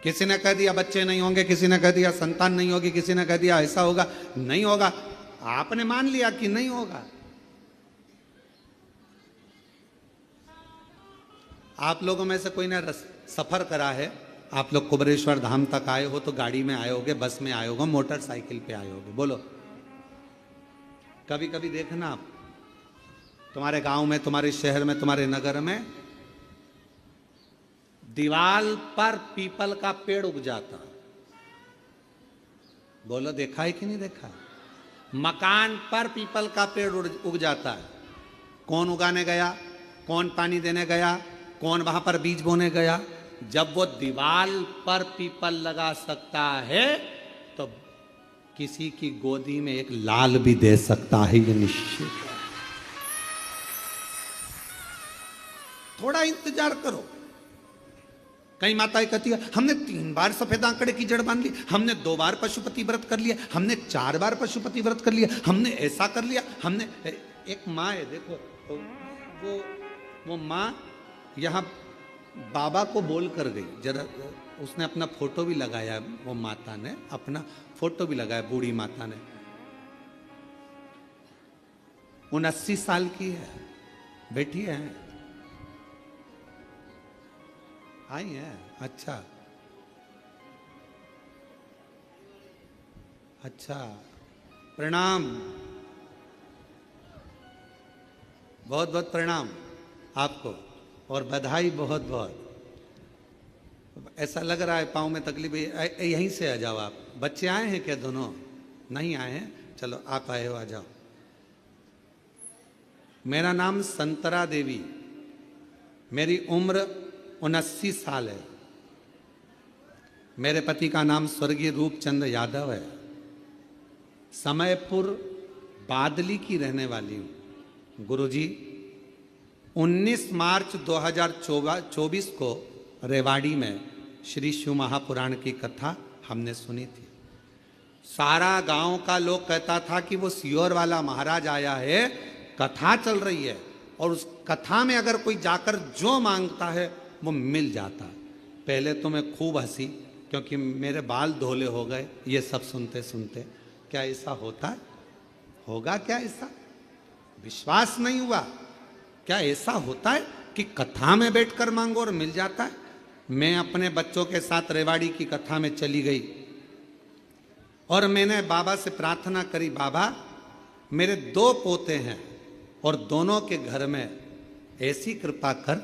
किसी ने कह दिया बच्चे नहीं होंगे, किसी ने कह दिया संतान नहीं होगी, किसी ने कह दिया ऐसा होगा, नहीं होगा। आपने मान लिया कि नहीं होगा। आप लोगों में से कोई ने सफर करा है, आप लोग कुबरेश्वर धाम तक आए हो तो गाड़ी में आए होगे, बस में आए होगे, मोटरसाइकिल पे आए होगे, बोलो। कभी कभी देखना आप तुम्हारे गांव में, तुम्हारे शहर में, तुम्हारे नगर में दीवाल पर पीपल का पेड़ उग जाता, बोलो देखा है कि नहीं देखा? मकान पर पीपल का पेड़ उग जाता है। कौन उगाने गया, कौन पानी देने गया, कौन वहां पर बीज बोने गया? जब वो दीवाल पर पीपल लगा सकता है तो किसी की गोदी में एक लाल भी दे सकता है, ये निश्चित है। थोड़ा इंतजार करो। कई माताएं कहती है हमने 3 बार सफेद आंकड़े की जड़ बांध ली, हमने 2 बार पशुपति व्रत कर लिया, हमने 4 बार पशुपति व्रत कर लिया, हमने ऐसा कर लिया, हमने। एक माँ है, देखो वो माँ यहाँ बाबा को बोल कर गई, जरा उसने अपना फोटो भी लगाया, वो माता ने अपना फोटो भी लगाया, बूढ़ी माता ने। 79 साल की है, बैठी है, आई है। अच्छा अच्छा, प्रणाम बहुत बहुत प्रणाम आपको और बधाई बहुत बहुत। ऐसा लग रहा है पाँव में तकलीफ है, यहीं से आ जाओ आप। बच्चे आए हैं क्या दोनों? नहीं आए हैं, चलो आप आए हो, आ जाओ। मेरा नाम संतरा देवी, मेरी उम्र 79 साल है। मेरे पति का नाम स्वर्गीय रूपचंद यादव है। समयपुर बादली की रहने वाली हूँ। गुरुजी 19 मार्च 2024 को रेवाड़ी में श्री शिव महापुराण की कथा हमने सुनी थी। सारा गांव का लोग कहता था कि वो सियोर वाला महाराज आया है, कथा चल रही है और उस कथा में अगर कोई जाकर जो मांगता है वो मिल जाता है। पहले तो मैं खूब हंसी क्योंकि मेरे बाल धोले हो गए ये सब सुनते सुनते। क्या ऐसा होता है? होगा क्या ऐसा? विश्वास नहीं हुआ। क्या ऐसा होता है कि कथा में बैठकर मांगो और मिल जाता है? मैं अपने बच्चों के साथ रेवाड़ी की कथा में चली गई और मैंने बाबा से प्रार्थना करी, बाबा मेरे 2 पोते हैं और दोनों के घर में ऐसी कृपा कर,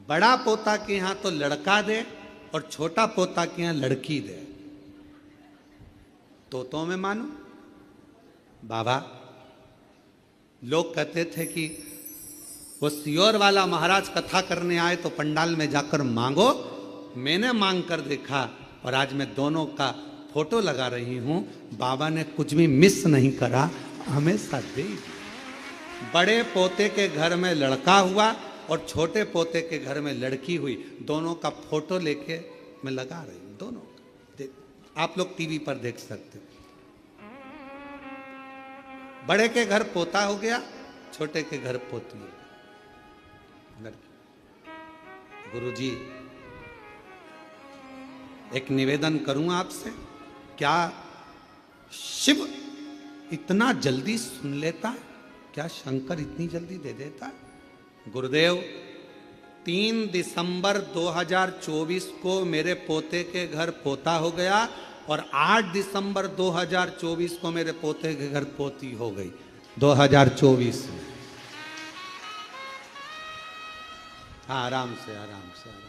बड़ा पोता के यहाँ तो लड़का दे और छोटा पोता के यहाँ लड़की दे। तो मैं मानू बाबा। लोग कहते थे कि वो सियोर वाला महाराज कथा करने आए तो पंडाल में जाकर मांगो। मैंने मांग कर देखा और आज मैं दोनों का फोटो लगा रही हूं। बाबा ने कुछ भी मिस नहीं करा, हमेशा दे। बड़े पोते के घर में लड़का हुआ और छोटे पोते के घर में लड़की हुई। दोनों का फोटो लेके मैं लगा रही हूं, दोनों का। आप लोग टीवी पर देख सकते हो। बड़े के घर पोता हो गया, छोटे के घर पोती हो गई। गुरुजी एक निवेदन करूं आपसे, क्या शिव इतना जल्दी सुन लेता है? क्या शंकर इतनी जल्दी दे देता है? गुरुदेव 3 दिसंबर 2024 को मेरे पोते के घर पोता हो गया और 8 दिसंबर 2024 को मेरे पोते के घर पोती हो गई। 2024 में। हाँ, आराम से आराम से आराम।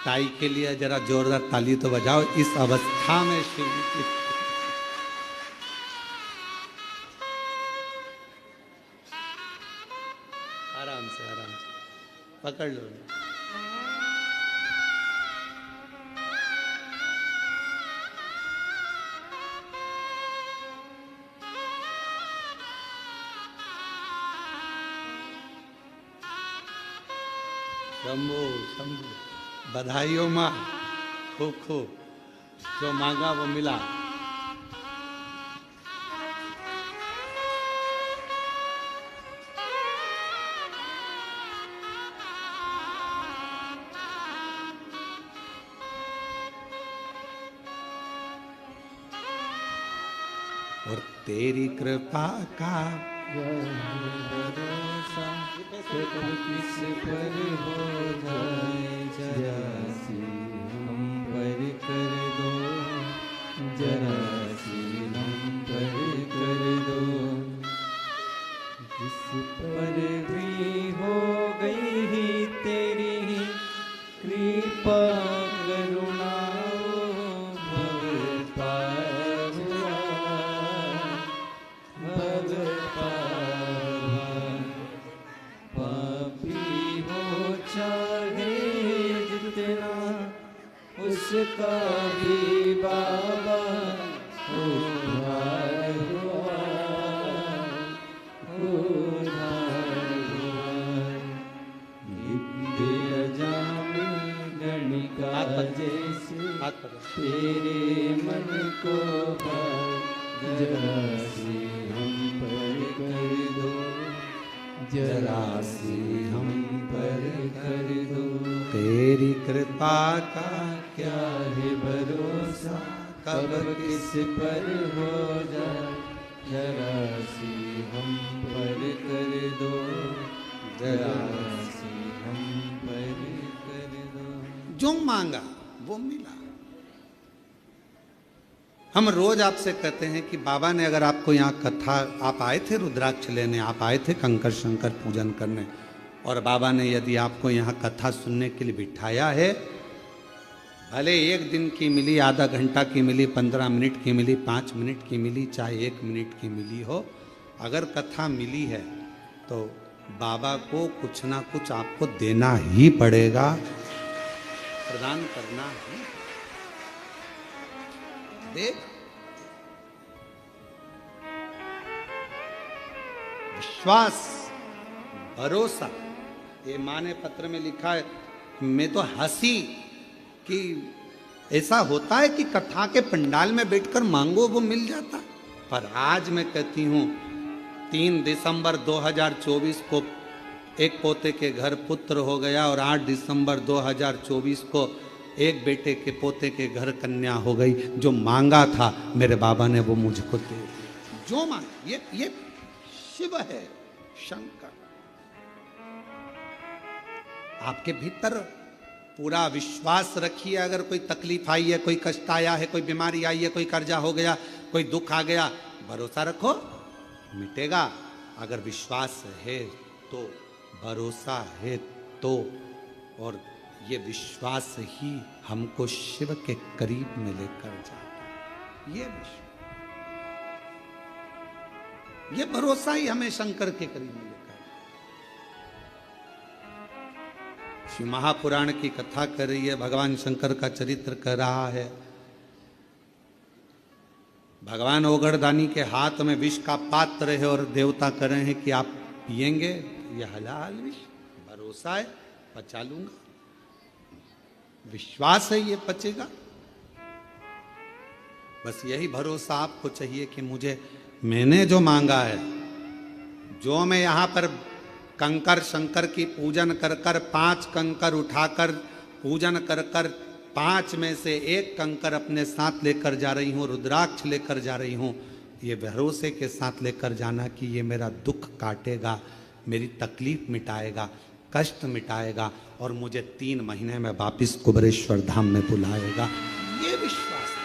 ताई के लिए जरा जोरदार ताली तो बजाओ इस अवस्था में शिव की। आराम से पकड़ लो। शंभू शंभू, बधाई हो माँ, खूब खूब। जो मांगा वो मिला। और तेरी कृपा का भरोसा कब किस पर हो जाए, जरा सी हम पर कर दो, जरा सी हम पर कर दो। जिस पर भी हो गई ही तेरी कृपा करुणा, उसका भी बाबा उद्धार हुआ, उद्धार हुआ। नित्य अजामी गणिका जैसे तेरे मन को भाए, जरा सी हम पर कर दो, जरा सी हम पर कर दो। तेरी कृपा का क्या है भरोसा, कब किस पर हो जाए, जरा सी हम पर कर दो, जरा सी हम पर कर दो। जो मांगा वो मिला। हम रोज आपसे कहते हैं कि बाबा ने अगर आपको यहाँ कथा, आप आए थे रुद्राक्ष लेने, आप आए थे कंकर शंकर पूजन करने, और बाबा ने यदि आपको यहाँ कथा सुनने के लिए बिठाया है, भले 1 दिन की मिली, आधा घंटा की मिली, 15 मिनट की मिली, 5 मिनट की मिली, चाहे 1 मिनट की मिली हो, अगर कथा मिली है तो बाबा को कुछ ना कुछ आपको देना ही पड़ेगा, प्रदान करना ही। देख, विश्वास, भरोसा, ये माँ ने पत्र में लिखा है। मैं तो हंसी कि ऐसा होता है कि कथा के पंडाल में बैठकर मांगो वो मिल जाता, पर आज मैं कहती हूं 3 दिसंबर 2024 को एक पोते के घर पुत्र हो गया, और 8 दिसंबर 2024 को एक बेटे के पोते के घर कन्या हो गई। जो मांगा था मेरे बाबा ने वो मुझको दे दिया। जो मांगा, ये शिव है, शंकर। आपके भीतर पूरा विश्वास रखिए। अगर कोई तकलीफ आई है, कोई कष्ट आया है, कोई बीमारी आई है, कोई कर्जा हो गया, कोई दुख आ गया, भरोसा रखो, मिटेगा। अगर विश्वास है तो, भरोसा है तो, और ये विश्वास ही हमको शिव के करीब में लेकर जाता। ये भरोसा ही हमें शंकर के करीब में लेकर। श्री महापुराण की कथा कर रही है, भगवान शंकर का चरित्र कर रहा है। भगवान ओगड़दानी के हाथ में विष का पात्र है और देवता कर रहे हैं कि आप पिएंगे, ये हलाल विष, भरोसा है पचा लूंगा, विश्वास है ये पचेगा। बस यही भरोसा आपको चाहिए कि मुझे, मैंने जो मांगा है, जो मैं यहां पर कंकर शंकर की पूजन कर कर 5 कंकर उठाकर पूजन कर कर 5 में से 1 कंकर अपने साथ लेकर जा रही हूं, रुद्राक्ष लेकर जा रही हूं, ये भरोसे के साथ लेकर जाना कि ये मेरा दुख काटेगा, मेरी तकलीफ मिटाएगा, कष्ट मिटाएगा, और मुझे 3 महीने में वापिस कुबेरेश्वर धाम में बुलाएगा। ये विश्वास है।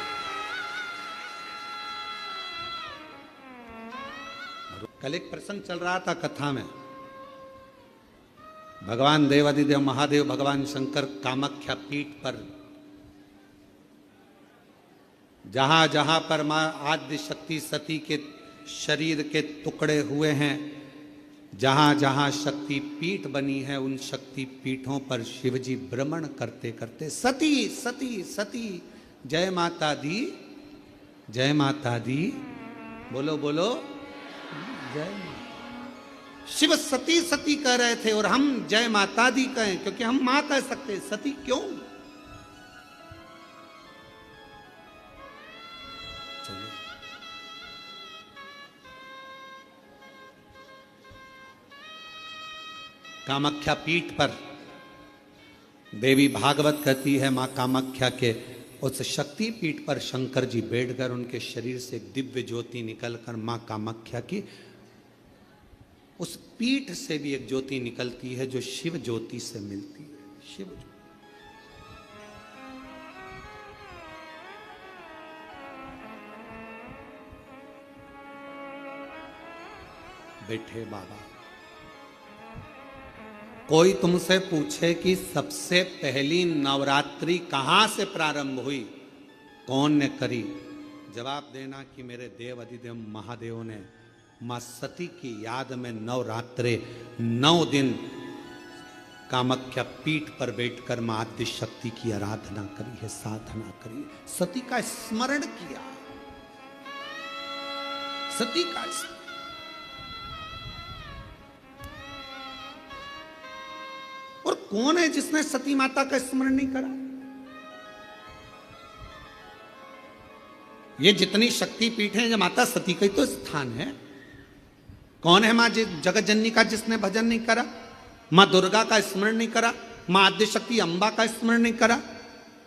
कल एक प्रसंग चल रहा था कथा में, भगवान देवादिदेव महादेव भगवान शंकर कामाख्या पीठ पर, जहां जहां पर मां आद्य शक्ति सती के शरीर के टुकड़े हुए हैं, जहां जहां शक्ति पीठ बनी है, उन शक्ति पीठों पर शिवजी भ्रमण करते करते सती सती सती, जय माता दी, जय माता दी, बोलो बोलो जय माता। शिव सती सती कह रहे थे और हम जय माता दी कहें, क्योंकि हम मां कह सकते, सती क्यों? चलिए, कामाख्या पीठ पर देवी भागवत कहती है, मां कामाख्या के उस शक्ति पीठ पर शंकर जी बैठकर, उनके शरीर से एक दिव्य ज्योति निकलकर मां कामाख्या की उस पीठ से भी एक ज्योति निकलती है जो शिव ज्योति से मिलती है। शिव ज्योति बैठे बाबा, कोई तुमसे पूछे कि सबसे पहली नवरात्रि कहां से प्रारंभ हुई, कौन ने करी, जवाब देना कि मेरे देव अधिदेव महादेव ने मां सती की याद में नवरात्रे 9 दिन कामाख्या पीठ पर बैठकर मां आद्य शक्ति की आराधना करी है, साधना करी, सती का स्मरण किया, सती का स्मरण। और कौन है जिसने सती माता का स्मरण नहीं करा? ये जितनी शक्ति पीठ है, माता सती का ही तो स्थान है। कौन है मां जगत जननी का जिसने भजन नहीं करा, मां दुर्गा का स्मरण नहीं करा, मां आद्य शक्ति अम्बा का स्मरण नहीं करा?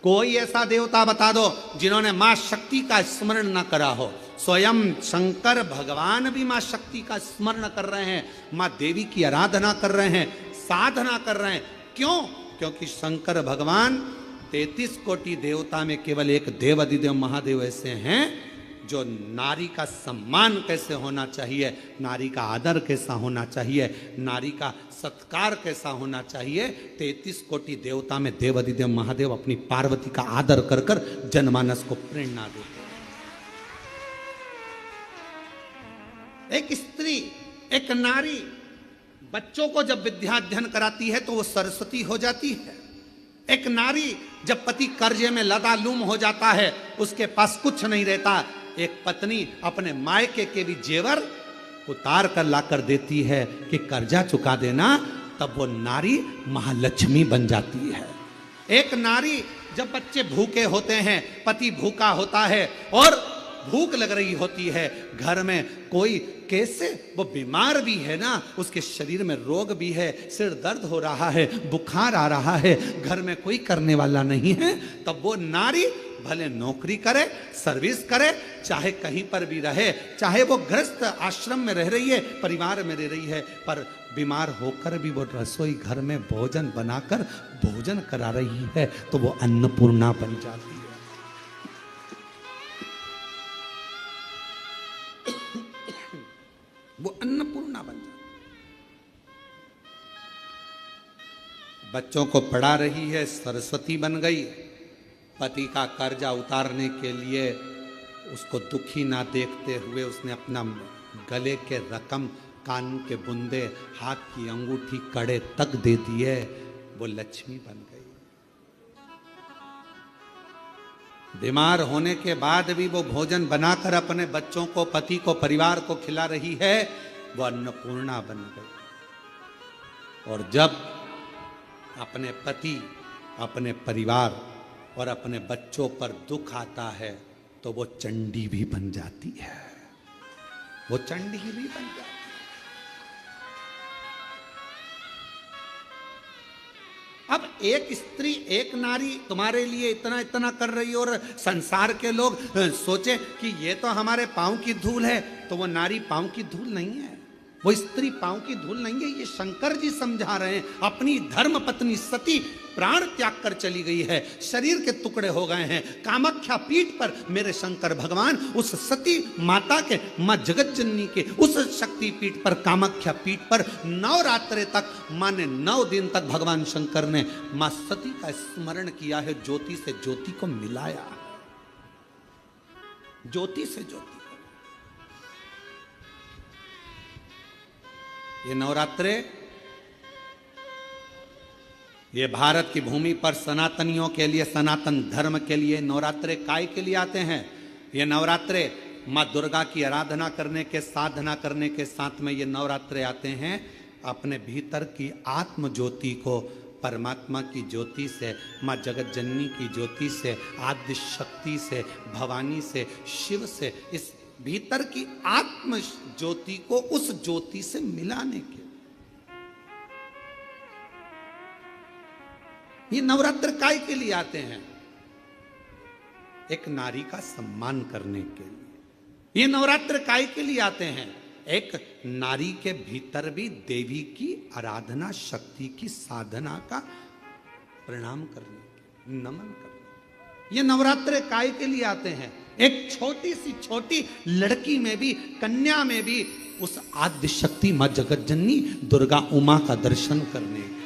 कोई ऐसा देवता बता दो जिन्होंने मां शक्ति का स्मरण न करा हो। स्वयं शंकर भगवान भी मां शक्ति का स्मरण कर रहे हैं, मां देवी की आराधना कर रहे हैं, साधना कर रहे हैं। क्यों? क्योंकि शंकर भगवान 33 कोटि देवता में केवल एक देव अधिदेव महादेव ऐसे हैं जो नारी का सम्मान कैसे होना चाहिए, नारी का आदर कैसा होना चाहिए, नारी का सत्कार कैसा होना चाहिए, 33 कोटि देवता में देव अधिदेव महादेव अपनी पार्वती का आदर कर कर जनमानस को प्रेरणा देते हैं। एक स्त्री, एक नारी बच्चों को जब विद्याध्ययन कराती है तो वो सरस्वती हो जाती है। एक नारी जब पति कर्जे में लदालूम हो जाता है, उसके पास कुछ नहीं रहता, एक पत्नी अपने मायके के भी जेवर उतार कर लाकर देती है कि कर्जा चुका देना, तब वो नारी महालक्ष्मी बन जाती है। एक नारी जब बच्चे भूखे होते हैं, पति भूखा होता है और भूख लग रही होती है, घर में कोई कैसे वो बीमार भी है ना, उसके शरीर में रोग भी है, सिर दर्द हो रहा है, बुखार आ रहा है, घर में कोई करने वाला नहीं है, तब वो नारी भले नौकरी करे, सर्विस करे, चाहे कहीं पर भी रहे, चाहे वो गृहस्थ आश्रम में रह रही है, परिवार में रह रही है, पर बीमार होकर भी वो रसोई घर में भोजन बनाकर भोजन करा रही है, तो वो अन्नपूर्णा बन जाती है। वो अन्नपूर्णा बन जाती है। बच्चों को पढ़ा रही है, सरस्वती बन गई। पति का कर्जा उतारने के लिए उसको दुखी ना देखते हुए उसने अपना गले के रकम, कान के बुंदे, हाथ की अंगूठी, कड़े तक दे दिए, वो लक्ष्मी बन गई। बीमार होने के बाद भी वो भोजन बनाकर अपने बच्चों को, पति को, परिवार को खिला रही है, वो अन्नपूर्णा बन गई। और जब अपने पति, अपने परिवार और अपने बच्चों पर दुख आता है तो वो चंडी भी बन जाती है, वो चंडी भी बन जाती है। अब एक स्त्री, एक नारी तुम्हारे लिए इतना इतना कर रही है और संसार के लोग सोचे कि ये तो हमारे पांव की धूल है, तो वो नारी पांव की धूल नहीं है, वो स्त्री पांव की धूल नहीं है। ये शंकर जी समझा रहे हैं। अपनी धर्म पत्नी सती प्राण त्याग कर चली गई है, शरीर के टुकड़े हो गए हैं। कामाख्या पीठ पर मेरे शंकर भगवान उस सती माता के, मां जगत जननी के उस शक्ति पीठ पर, कामाख्या पीठ पर नवरात्रे तक, माने 9 दिन तक भगवान शंकर ने मां सती का स्मरण किया है, ज्योति से ज्योति को मिलाया, ज्योति से ज्योति। ये नवरात्रे, ये भारत की भूमि पर सनातनियों के लिए, सनातन धर्म के लिए नवरात्रे काय के लिए आते हैं? ये नवरात्रे माँ दुर्गा की आराधना करने के, साधना करने के साथ में ये नवरात्रे आते हैं अपने भीतर की आत्म ज्योति को परमात्मा की ज्योति से, माँ जगत जननी की ज्योति से, आद्य शक्ति से, भवानी से, शिव से, इस भीतर की आत्म ज्योति को उस ज्योति से मिलाने के ये नवरात्र काय के लिए आते हैं? एक नारी का सम्मान करने के लिए। ये नवरात्र काय के लिए आते हैं? एक नारी के भीतर भी देवी की आराधना, शक्ति की साधना का प्रणाम करने के, नमन करने। ये नवरात्र काय के लिए आते हैं? एक छोटी सी छोटी लड़की में भी, कन्या में भी उस आद्य शक्ति मां जगत जननी दुर्गा उमा का दर्शन करने के।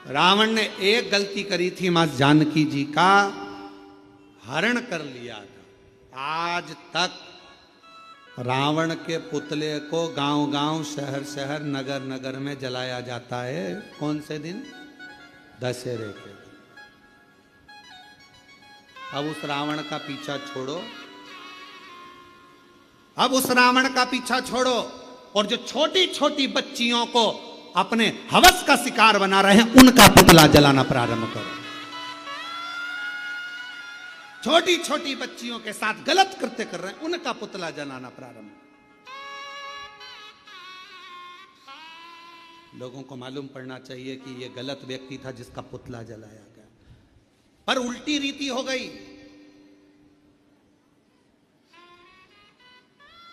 रावण ने एक गलती करी थी, मां जानकी जी का हरण कर लिया था। आज तक रावण के पुतले को गांव गांव, शहर शहर, नगर नगर में जलाया जाता है। कौन से दिन? दशहरे के दिन। अब उस रावण का पीछा छोड़ो, अब उस रावण का पीछा छोड़ो और जो छोटी छोटी बच्चियों को अपने हवस का शिकार बना रहे हैं, उनका पुतला जलाना प्रारंभ करो। छोटी छोटी बच्चियों के साथ गलत कृत्य कर रहे हैं, उनका पुतला जलाना प्रारंभ। लोगों को मालूम पड़ना चाहिए कि यह गलत व्यक्ति था जिसका पुतला जलाया गया, पर उल्टी रीति हो गई।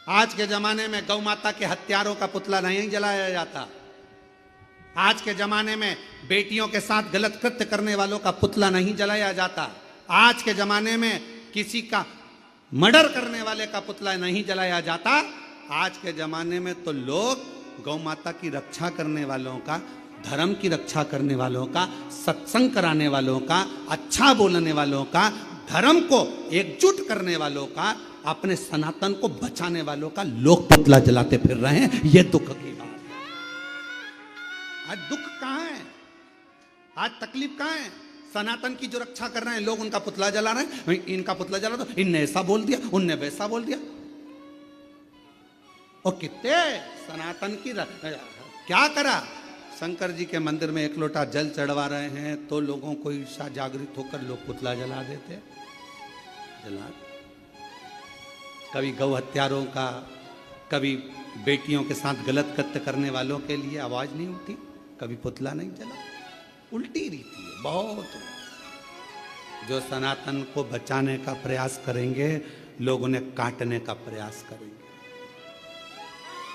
आज के जमाने में गौ माता के हत्यारों का पुतला नहीं जलाया जाता। आज के जमाने में बेटियों के साथ गलत कृत्य करने वालों का पुतला नहीं जलाया जाता। आज के जमाने में किसी का मर्डर करने वाले का पुतला नहीं जलाया जाता। आज के जमाने में तो लोग गौ माता की रक्षा करने वालों का, धर्म की रक्षा करने वालों का, सत्संग कराने वालों का, अच्छा बोलने वालों का, धर्म को एकजुट करने वालों का, अपने सनातन को बचाने वालों का लोग पुतला जलाते फिर रहे हैं। यह दुख की बात है। आज दुख कहां है? आज तकलीफ कहां है? सनातन की जो रक्षा कर रहे हैं लोग उनका पुतला जला रहे हैं। इनका पुतला जला दो, इनने ऐसा बोल दिया, उनने वैसा बोल दिया। और कितने सनातन की क्या करा? शंकर जी के मंदिर में एक लोटा जल चढ़वा रहे हैं तो लोगों को ईर्षा जागृत होकर लोग पुतला जला देते। जला कभी गौ हत्यारों का, कभी बेटियों के साथ गलत कृत्य करने वालों के लिए आवाज नहीं उठी, कभी पुतला नहीं जला। उल्टी रीति है बहुत। जो सनातन को बचाने का प्रयास करेंगे, लोग उन्हें काटने का प्रयास करेंगे।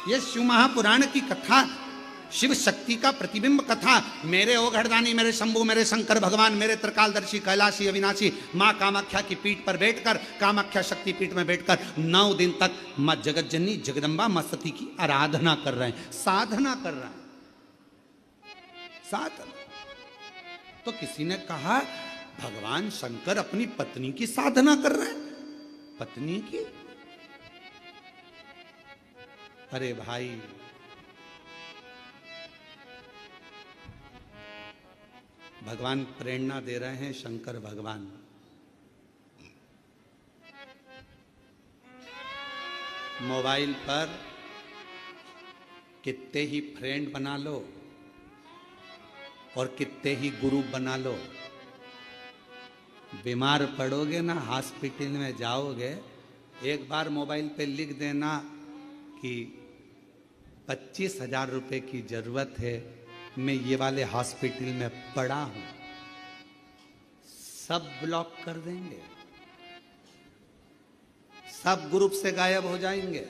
यह शिव महापुराण की कथा, शिव शक्ति का प्रतिबिंब कथा। मेरे ओघड़दानी, मेरे शंभु, मेरे शंकर भगवान, मेरे त्रिकालदर्शी, कैलाशी, अविनाशी, माँ कामाख्या की पीठ पर बैठकर, कामाख्या शक्ति पीठ में बैठकर 9 दिन तक माँ जगत जननी जगदम्बा माँ सती की आराधना कर रहे हैं, साधना कर रहे हैं, साधना। तो किसी ने कहा भगवान शंकर अपनी पत्नी की साधना कर रहे हैं। पत्नी की? अरे भाई, भगवान प्रेरणा दे रहे हैं। शंकर भगवान मोबाइल पर कितने ही फ्रेंड बना लो और कितने ही गुरु बना लो, बीमार पड़ोगे ना, हॉस्पिटल में जाओगे, एक बार मोबाइल पे लिख देना कि 25,000 रुपए की जरूरत है, मैं ये वाले हॉस्पिटल में पड़ा हूं, सब ब्लॉक कर देंगे, सब ग्रुप से गायब हो जाएंगे।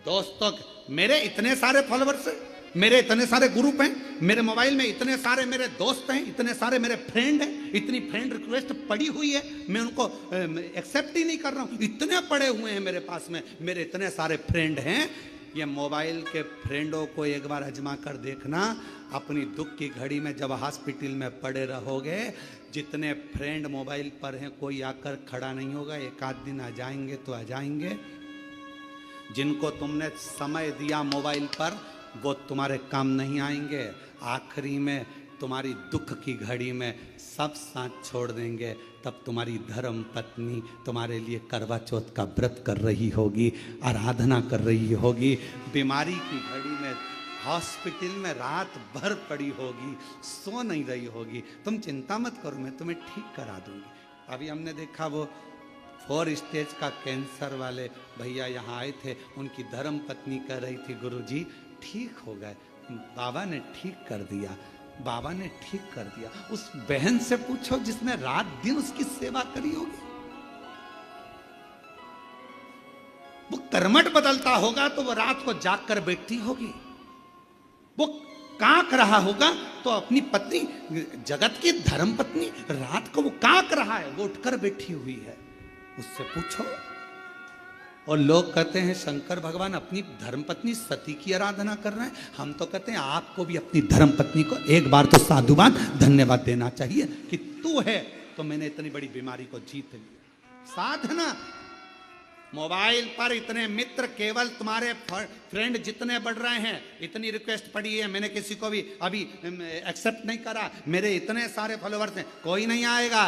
दोस्तों, मेरे इतने सारे फॉलोवर्स हैं, मेरे इतने सारे ग्रुप हैं, मेरे मोबाइल में इतने सारे मेरे दोस्त हैं, इतने सारे मेरे फ्रेंड हैं, इतनी फ्रेंड रिक्वेस्ट पड़ी हुई है, मैं उनको एक्सेप्ट ही नहीं कर रहा हूं। इतने पड़े हुए हैं मेरे पास में, मेरे इतने सारे फ्रेंड हैं। ये मोबाइल के फ्रेंडों को एक बार आजमा कर देखना। अपनी दुख की घड़ी में जब हॉस्पिटल में पड़े रहोगे, जितने फ्रेंड मोबाइल पर हैं, कोई आकर खड़ा नहीं होगा। एक आध दिन आ जाएंगे तो आ जाएंगे। जिनको तुमने समय दिया मोबाइल पर, वो तुम्हारे काम नहीं आएंगे। आखिरी में तुम्हारी दुख की घड़ी में सब साथ छोड़ देंगे। तब तुम्हारी धर्म पत्नी तुम्हारे लिए करवा चौथ का व्रत कर रही होगी, आराधना कर रही होगी, बीमारी की घड़ी में हॉस्पिटल में रात भर पड़ी होगी, सो नहीं रही होगी। तुम चिंता मत करो, मैं तुम्हें ठीक करा दूंगी। अभी हमने देखा वो 4 स्टेज का कैंसर वाले भैया यहाँ आए थे, उनकी धर्म पत्नी कह रही थी गुरुजी ठीक हो गए, बाबा ने ठीक कर दिया, बाबा ने ठीक कर दिया। उस बहन से पूछो जिसने रात दिन उसकी सेवा करी होगी। वो कर्मठ बदलता होगा तो वो रात को जाग कर बैठती होगी। वो कांक रहा होगा तो अपनी पत्नी, जगत की धर्म पत्नी, रात को वो कांक रहा है, वो उठकर बैठी हुई है, उससे पूछो। और लोग कहते हैं शंकर भगवान अपनी धर्मपत्नी सती की आराधना कर रहे हैं। हम तो कहते हैं आपको भी अपनी धर्मपत्नी को एक बार तो साधुवाद धन्यवाद देना चाहिए कि तू है तो मैंने इतनी बड़ी बीमारी को जीत लिया। साधना। मोबाइल पर इतने मित्र, केवल तुम्हारे फ्रेंड जितने बढ़ रहे हैं, इतनी रिक्वेस्ट पड़ी है, मैंने किसी को भी अभी एक्सेप्ट नहीं करा, मेरे इतने सारे फॉलोवर्स हैं, कोई नहीं आएगा।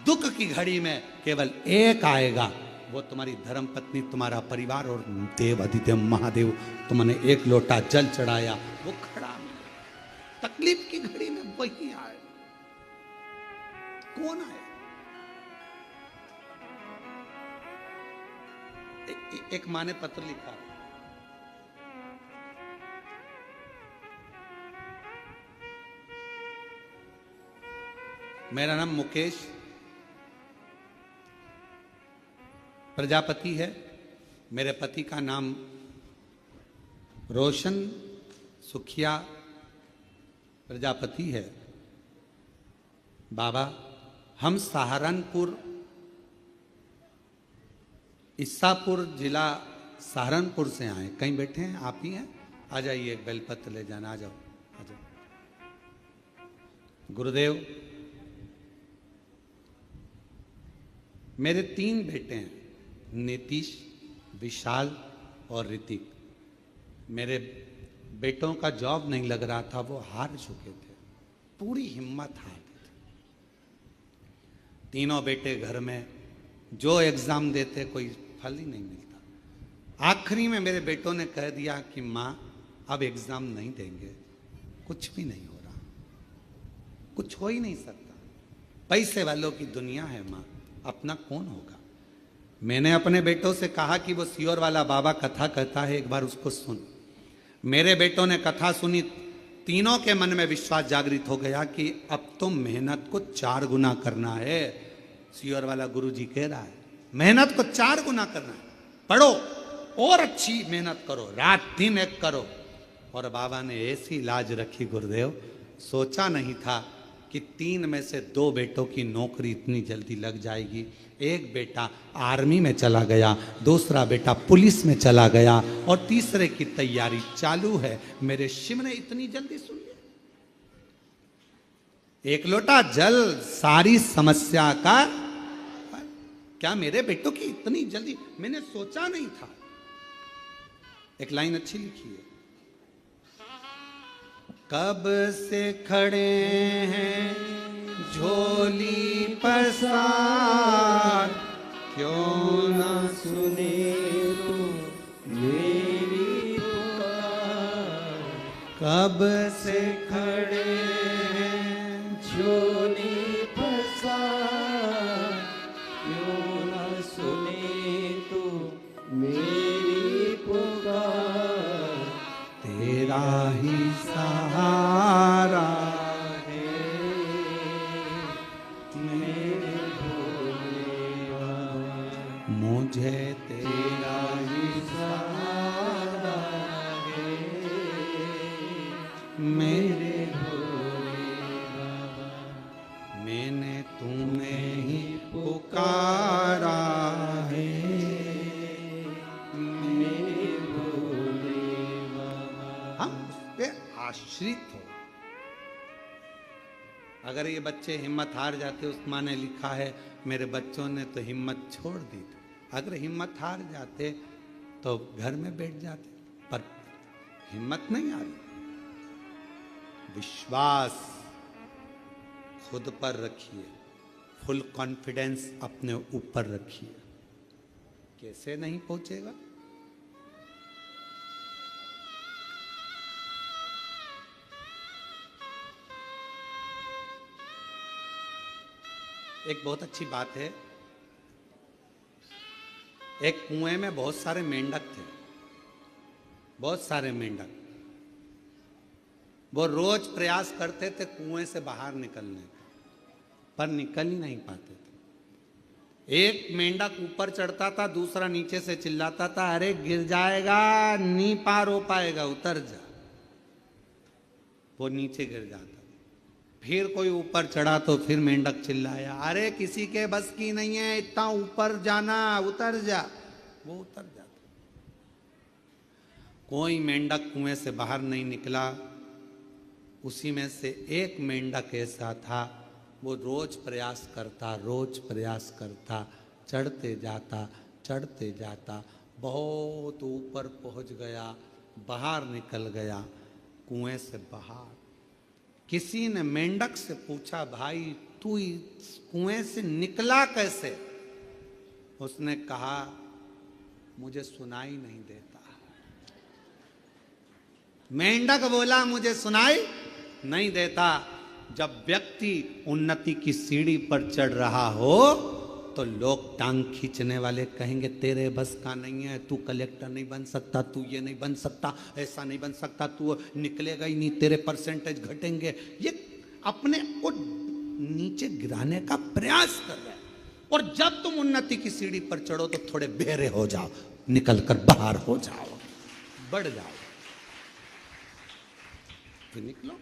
दुख की घड़ी में केवल एक आएगा, वो तुम्हारी धर्म पत्नी, तुम्हारा परिवार और देव अधिदेव महादेव तुमने एक लोटा जल चढ़ाया, वो खड़ा मिले। तकलीफ की घड़ी में वही आए। कौन आए? एक माँ ने पत्र लिखा, मेरा नाम मुकेश प्रजापति है, मेरे पति का नाम रोशन सुखिया प्रजापति है। बाबा, हम सहारनपुर, ईसापुर जिला सहारनपुर से आए। कहीं बैठे हैं? आप ही हैं? आ जाइए, एक बेलपत्र ले जाना। आ जाओ, आ जाओ। गुरुदेव, मेरे 3 बेटे हैं, नीतीश, विशाल और ऋतिक। मेरे बेटों का जॉब नहीं लग रहा था, वो हार चुके थे, पूरी हिम्मत हार गए थे। तीनों बेटे घर में, जो एग्जाम देते कोई फल ही नहीं मिलता। आखिरी में मेरे बेटों ने कह दिया कि माँ अब एग्जाम नहीं देंगे, कुछ भी नहीं हो रहा, कुछ हो ही नहीं सकता, पैसे वालों की दुनिया है माँ, अपना कौन होगा। मैंने अपने बेटों से कहा कि वो सियोर वाला बाबा कथा कहता है, एक बार उसको सुन। मेरे बेटों ने कथा सुनी, तीनों के मन में विश्वास जागृत हो गया कि अब तो मेहनत को 4 गुना करना है। सियोर वाला गुरु जी कह रहा है मेहनत को 4 गुना करना है, पढ़ो और अच्छी मेहनत करो, रात दिन एक करो। और बाबा ने ऐसी लाज रखी गुरुदेव, सोचा नहीं था कि 3 में से 2 बेटों की नौकरी इतनी जल्दी लग जाएगी। एक बेटा आर्मी में चला गया, दूसरा बेटा पुलिस में चला गया और तीसरे की तैयारी चालू है। मेरे शिव ने इतनी जल्दी सुन लिया। एक लोटा जल सारी समस्या का। क्या मेरे बेटों की इतनी जल्दी? मैंने सोचा नहीं था। एक लाइन अच्छी लिखी है, कब से खड़े हैं झोली पसार, क्यों ना सुने तू मेरी पुकार। कब से खड़े हैं झोली पसार, क्यों ना सुने तू मेरी पुकार। तेरा ही सहारा है मेरे भोले बाबा, मुझे तेरा ही सहारा है मेरे भोले बाबा। मैंने तुम्हें ही पुकारा है। मेरे भोले बाबा। हम उस पे आश्रित हो। अगर ये बच्चे हिम्मत हार जाते, उस माँ ने लिखा है मेरे बच्चों ने तो हिम्मत छोड़ दी थी। अगर हिम्मत हार जाते तो घर में बैठ जाते, पर हिम्मत नहीं हारी। विश्वास खुद पर रखिए, फुल कॉन्फिडेंस अपने ऊपर रखिए। कैसे नहीं पहुंचेगा? एक बहुत अच्छी बात है, एक कुएं में बहुत सारे मेंढक थे, बहुत सारे मेंढक। वो रोज प्रयास करते थे कुएं से बाहर निकलने का, पर निकल ही नहीं पाते थे। एक मेंढक ऊपर चढ़ता था, दूसरा नीचे से चिल्लाता था, अरे गिर जाएगा, नहीं पार हो पाएगा, उतर जा। वो नीचे गिर जाता। फिर कोई ऊपर चढ़ा तो फिर मेंढक चिल्लाया, अरे किसी के बस की नहीं है इतना ऊपर जाना, उतर जा। वो उतर जाता। कोई मेंढक कुएं से बाहर नहीं निकला। उसी में से एक मेंढक ऐसा था, वो रोज प्रयास करता, चढ़ते जाता, बहुत ऊपर पहुंच गया, बाहर निकल गया कुएं से बाहर। किसी ने मेंढक से पूछा, भाई तू इस कुएं से निकला कैसे? उसने कहा मुझे सुनाई नहीं देता। मेंढक बोला मुझे सुनाई नहीं देता। जब व्यक्ति उन्नति की सीढ़ी पर चढ़ रहा हो तो लोग टांग खींचने वाले कहेंगे तेरे बस का नहीं है, तू कलेक्टर नहीं बन सकता, तू ये नहीं बन सकता, ऐसा नहीं बन सकता, तू निकलेगा ही नहीं, तेरे परसेंटेज घटेंगे। ये अपने को नीचे गिराने का प्रयास कर रहे हैं। और जब तुम उन्नति की सीढ़ी पर चढ़ो तो थोड़े बेरे हो जाओ, निकल कर बाहर हो जाओ, बढ़ जाओ, फिर निकलो।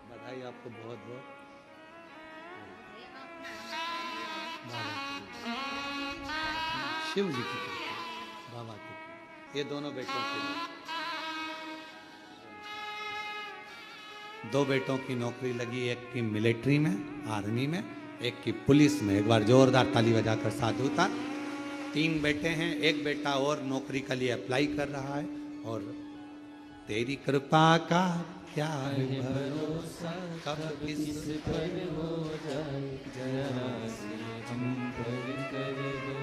बधाई आपको बहुत बहुत। शिव जी की कृपा, बाबा की कृपा। ये दोनों बेटों के लिए, 2 बेटों की नौकरी लगी, एक की मिलिट्री में, आर्मी में, एक की पुलिस में। एक बार जोरदार ताली बजाकर साधु था। 3 बेटे हैं, एक बेटा और नौकरी के लिए अप्लाई कर रहा है। और तेरी कृपा का क्या है भरोसा, कब किस पर हो जाए, जरा से हम पर कर दो,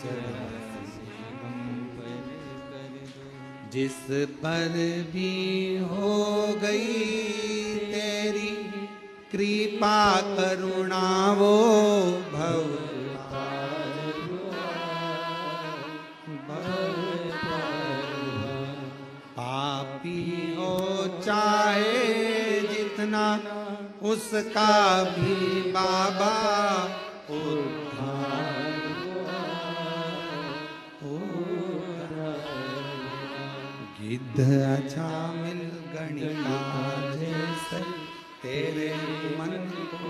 जरा से हम पर कर दो। जिस पर भी हो गई तेरी कृपा करुणा वो भव पापी हो चाहे जितना उसका भी बाबा उद्धार गिद्ध अच्छा मिल गणिका जैसे तेरे मन को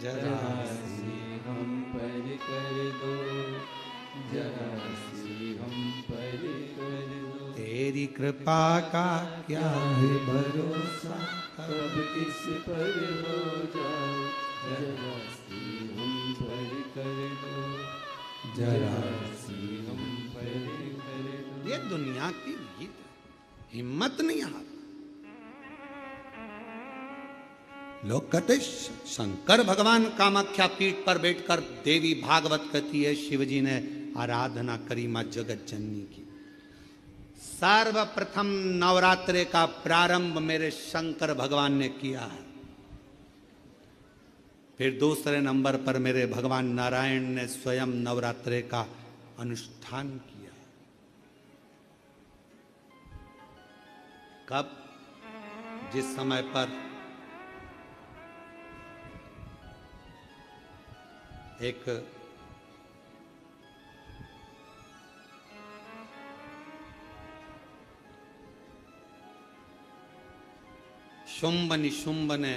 जरा से हम पर कर दो, जरा से हम पर कर दो। तेरी कृपा का क्या है भरोसा, कब किस पर हो जाए, जरा से हम पर कर दो, जरा से हम पर कर दो। ये दुनिया की रीत है, हिम्मत नहीं हार। लोग कहते शंकर भगवान कामाख्या पीठ पर बैठकर देवी भागवत कहती है शिवजी ने आराधना करी मां जगत जननी की। सर्वप्रथम नवरात्रे का प्रारंभ मेरे शंकर भगवान ने किया है। फिर दूसरे नंबर पर मेरे भगवान नारायण ने स्वयं नवरात्रे का अनुष्ठान किया। कब? जिस समय पर एक शुंभ निशुंभ ने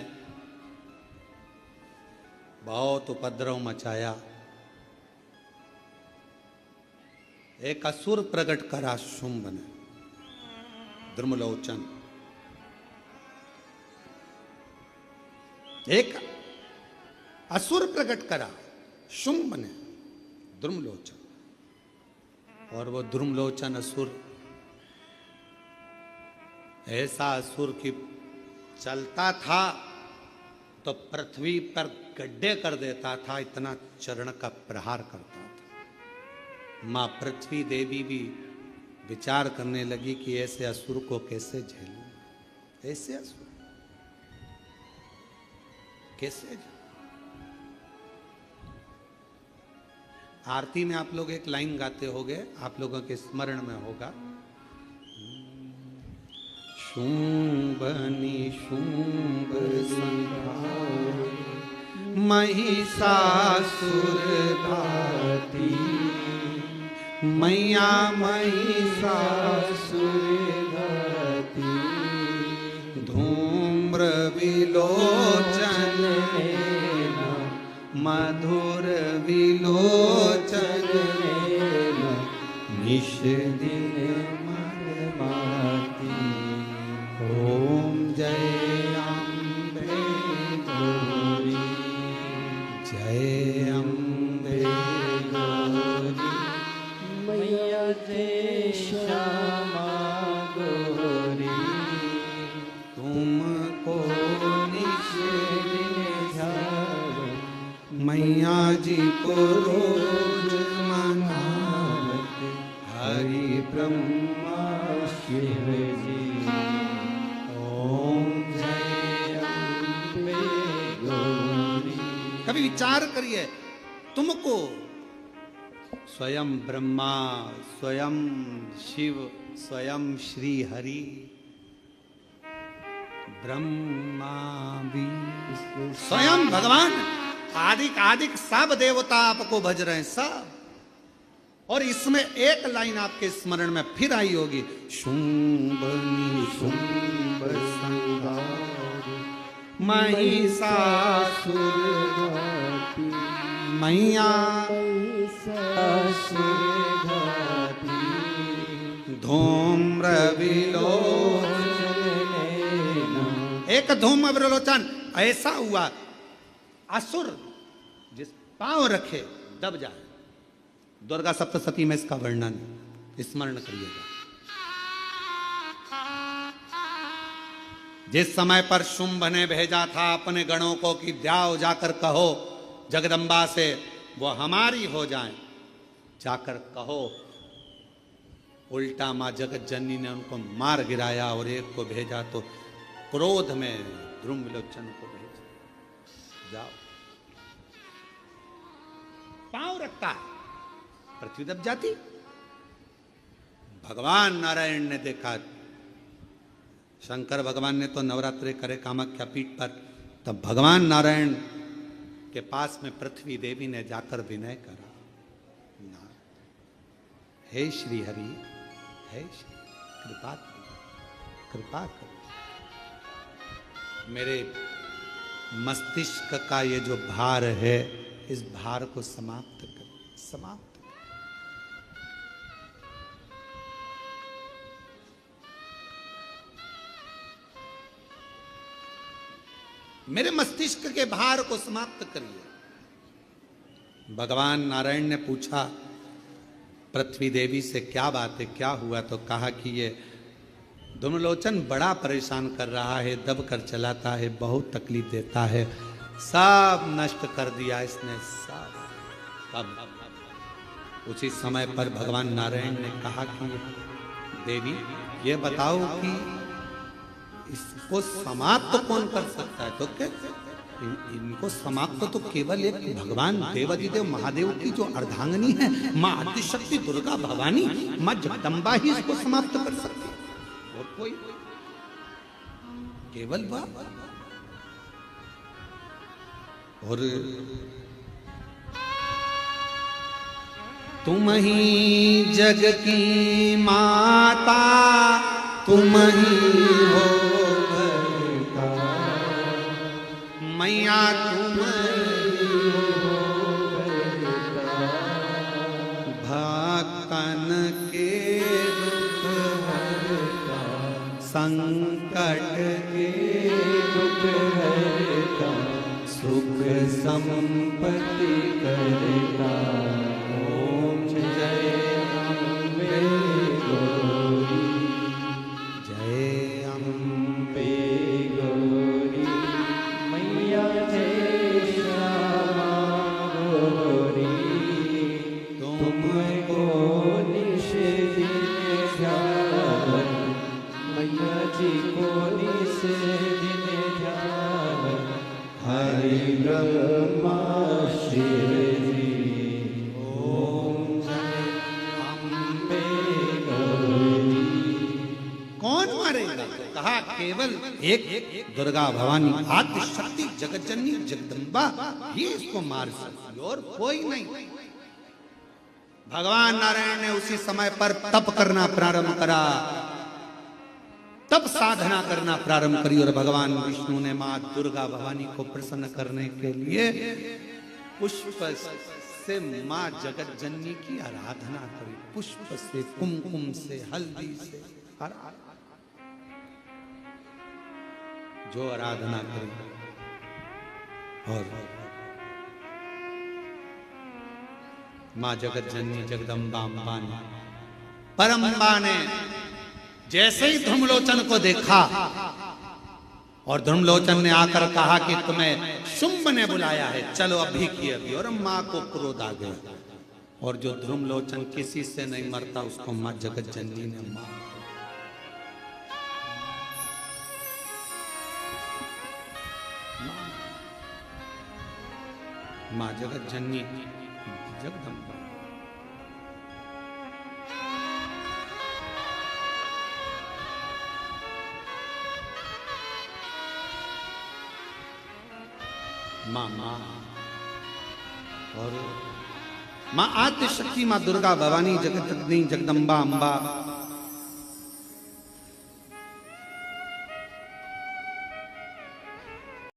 बहुत उपद्रव मचाया। एक असुर प्रकट करा शुंभ ने, द्रुमलोचन। एक असुर प्रकट करा शुंभ ने, द्रुमलोचन। और वो द्रुमलोचन असुर ऐसा असुर की चलता था तो पृथ्वी पर गड्ढे कर देता था, इतना चरण का प्रहार करता था। मां पृथ्वी देवी भी विचार करने लगी कि ऐसे असुर को कैसे झेलूं, ऐसे असुर कैसे झेलूं। आरती में आप लोग एक लाइन गाते होंगे, आप लोगों के स्मरण में होगा, शुंभ निशुंभ संहार महिषासुर घाती, मैया महिषासुर घाती, धूम्र विलोचन मधुर विलोचन निश दिन ओम जय अम्बे गौरी, जय अम्बे गौरी, मैया जय नमस्कार करिए तुमको स्वयं ब्रह्मा, स्वयं शिव, स्वयं श्री हरि, ब्रह्मा भी स्वयं भगवान आदिक आदिक सब देवता आपको भज रहे हैं सब। और इसमें एक लाइन आपके स्मरण में फिर आई होगी, शुंभ निशुंभ संहारी महिषासुर मैया धूम्र विलोचन, एक धूम्र विलोचन ऐसा हुआ असुर जिस पांव रखे दब जाए। दुर्गा सप्तशती में इसका वर्णन स्मरण करिएगा। जिस समय पर शुंभ ने भेजा था अपने गणों को कि जाओ जाकर कहो जगदम्बा से वो हमारी हो जाए, जाकर कहो, उल्टा मां जगत जननी ने उनको मार गिराया और एक को भेजा तो क्रोध में ध्रुव विलोचन को भेजा, जाओ। पांव रखता है, पृथ्वी दब जाती। भगवान नारायण ने देखा, शंकर भगवान ने तो नवरात्रि करे कामाख्या पीठ पर, तब भगवान नारायण के पास में पृथ्वी देवी ने जाकर विनय करा, ना हे श्री हरि, हे श्री कृपा करो, कृपा करो, मेरे मस्तिष्क का ये जो भार है इस भार को समाप्त कर, समाप्त कर। मेरे मस्तिष्क के भार को समाप्त करिए। भगवान नारायण ने पूछा पृथ्वी देवी से क्या बात है, क्या हुआ? तो कहा कि ये धूम्रलोचन बड़ा परेशान कर रहा है, दब कर चलाता है, बहुत तकलीफ देता है, सब नष्ट कर दिया इसने सब। उसी समय पर भगवान नारायण ने कहा कि देवी ये बताओ कि इसको समाप्त कौन कर सकता है? तो क्या इनको समाप्त तो केवल एक भगवान देवादिदेव महादेव की जो अर्धांगिनी है मां आदिशक्ति दुर्गा भवानी, मां जगदम्बा ही इसको समाप्त कर सकती है, और कोई केवल वह। और तुम ही जग की माता, तुम ही हो मैया, तुम भक्तन के दुख हरता, संकट के दुख हरता, सुख संपत्ति करता। ओम जय अम्बे गौरी, जय अम्बे गौरी, मैया जय श्यामा गौरी, तुमको निश दिन ध्यान, मैया जी को निश दिन ध्यान, हरि ब्रह्मा शिव जी, ओम जय अम्बे गौरी। कौन मारेगा? कहा केवल एक दुर्गा भवानी आदि शक्ति जगत जननी जगदम्बा ही इसको मार सकती, और कोई नहीं। भगवान नारायण ने उसी समय पर तप करना प्रारंभ करा, तब साधना करना प्रारंभ करी, और भगवान विष्णु ने मां दुर्गा भवानी को प्रसन्न करने के लिए पुष्प से मां जगत जननी की आराधना करी, पुष्प से, कुमकुम से, हल्दी से, जो आराधना करी। और मां जगत जननी जगदम्बा अम्बा ने, परम्बा ने जैसे ही धूम्रलोचन को देखा, और धूम्रलोचन ने आकर कहा कि तुम्हें शुंभ ने बुलाया है, चलो अभी की अभी, और मां को क्रोध आ गया। और जो धूम्रलोचन किसी से नहीं मरता उसको मां जगत जननी ने मारा। माँ जगत जननी जगदम्बा। माँ माँ और माँ आद्य शक्ति, माँ दुर्गा भवानी जगत जननी जगदम्बा अम्बा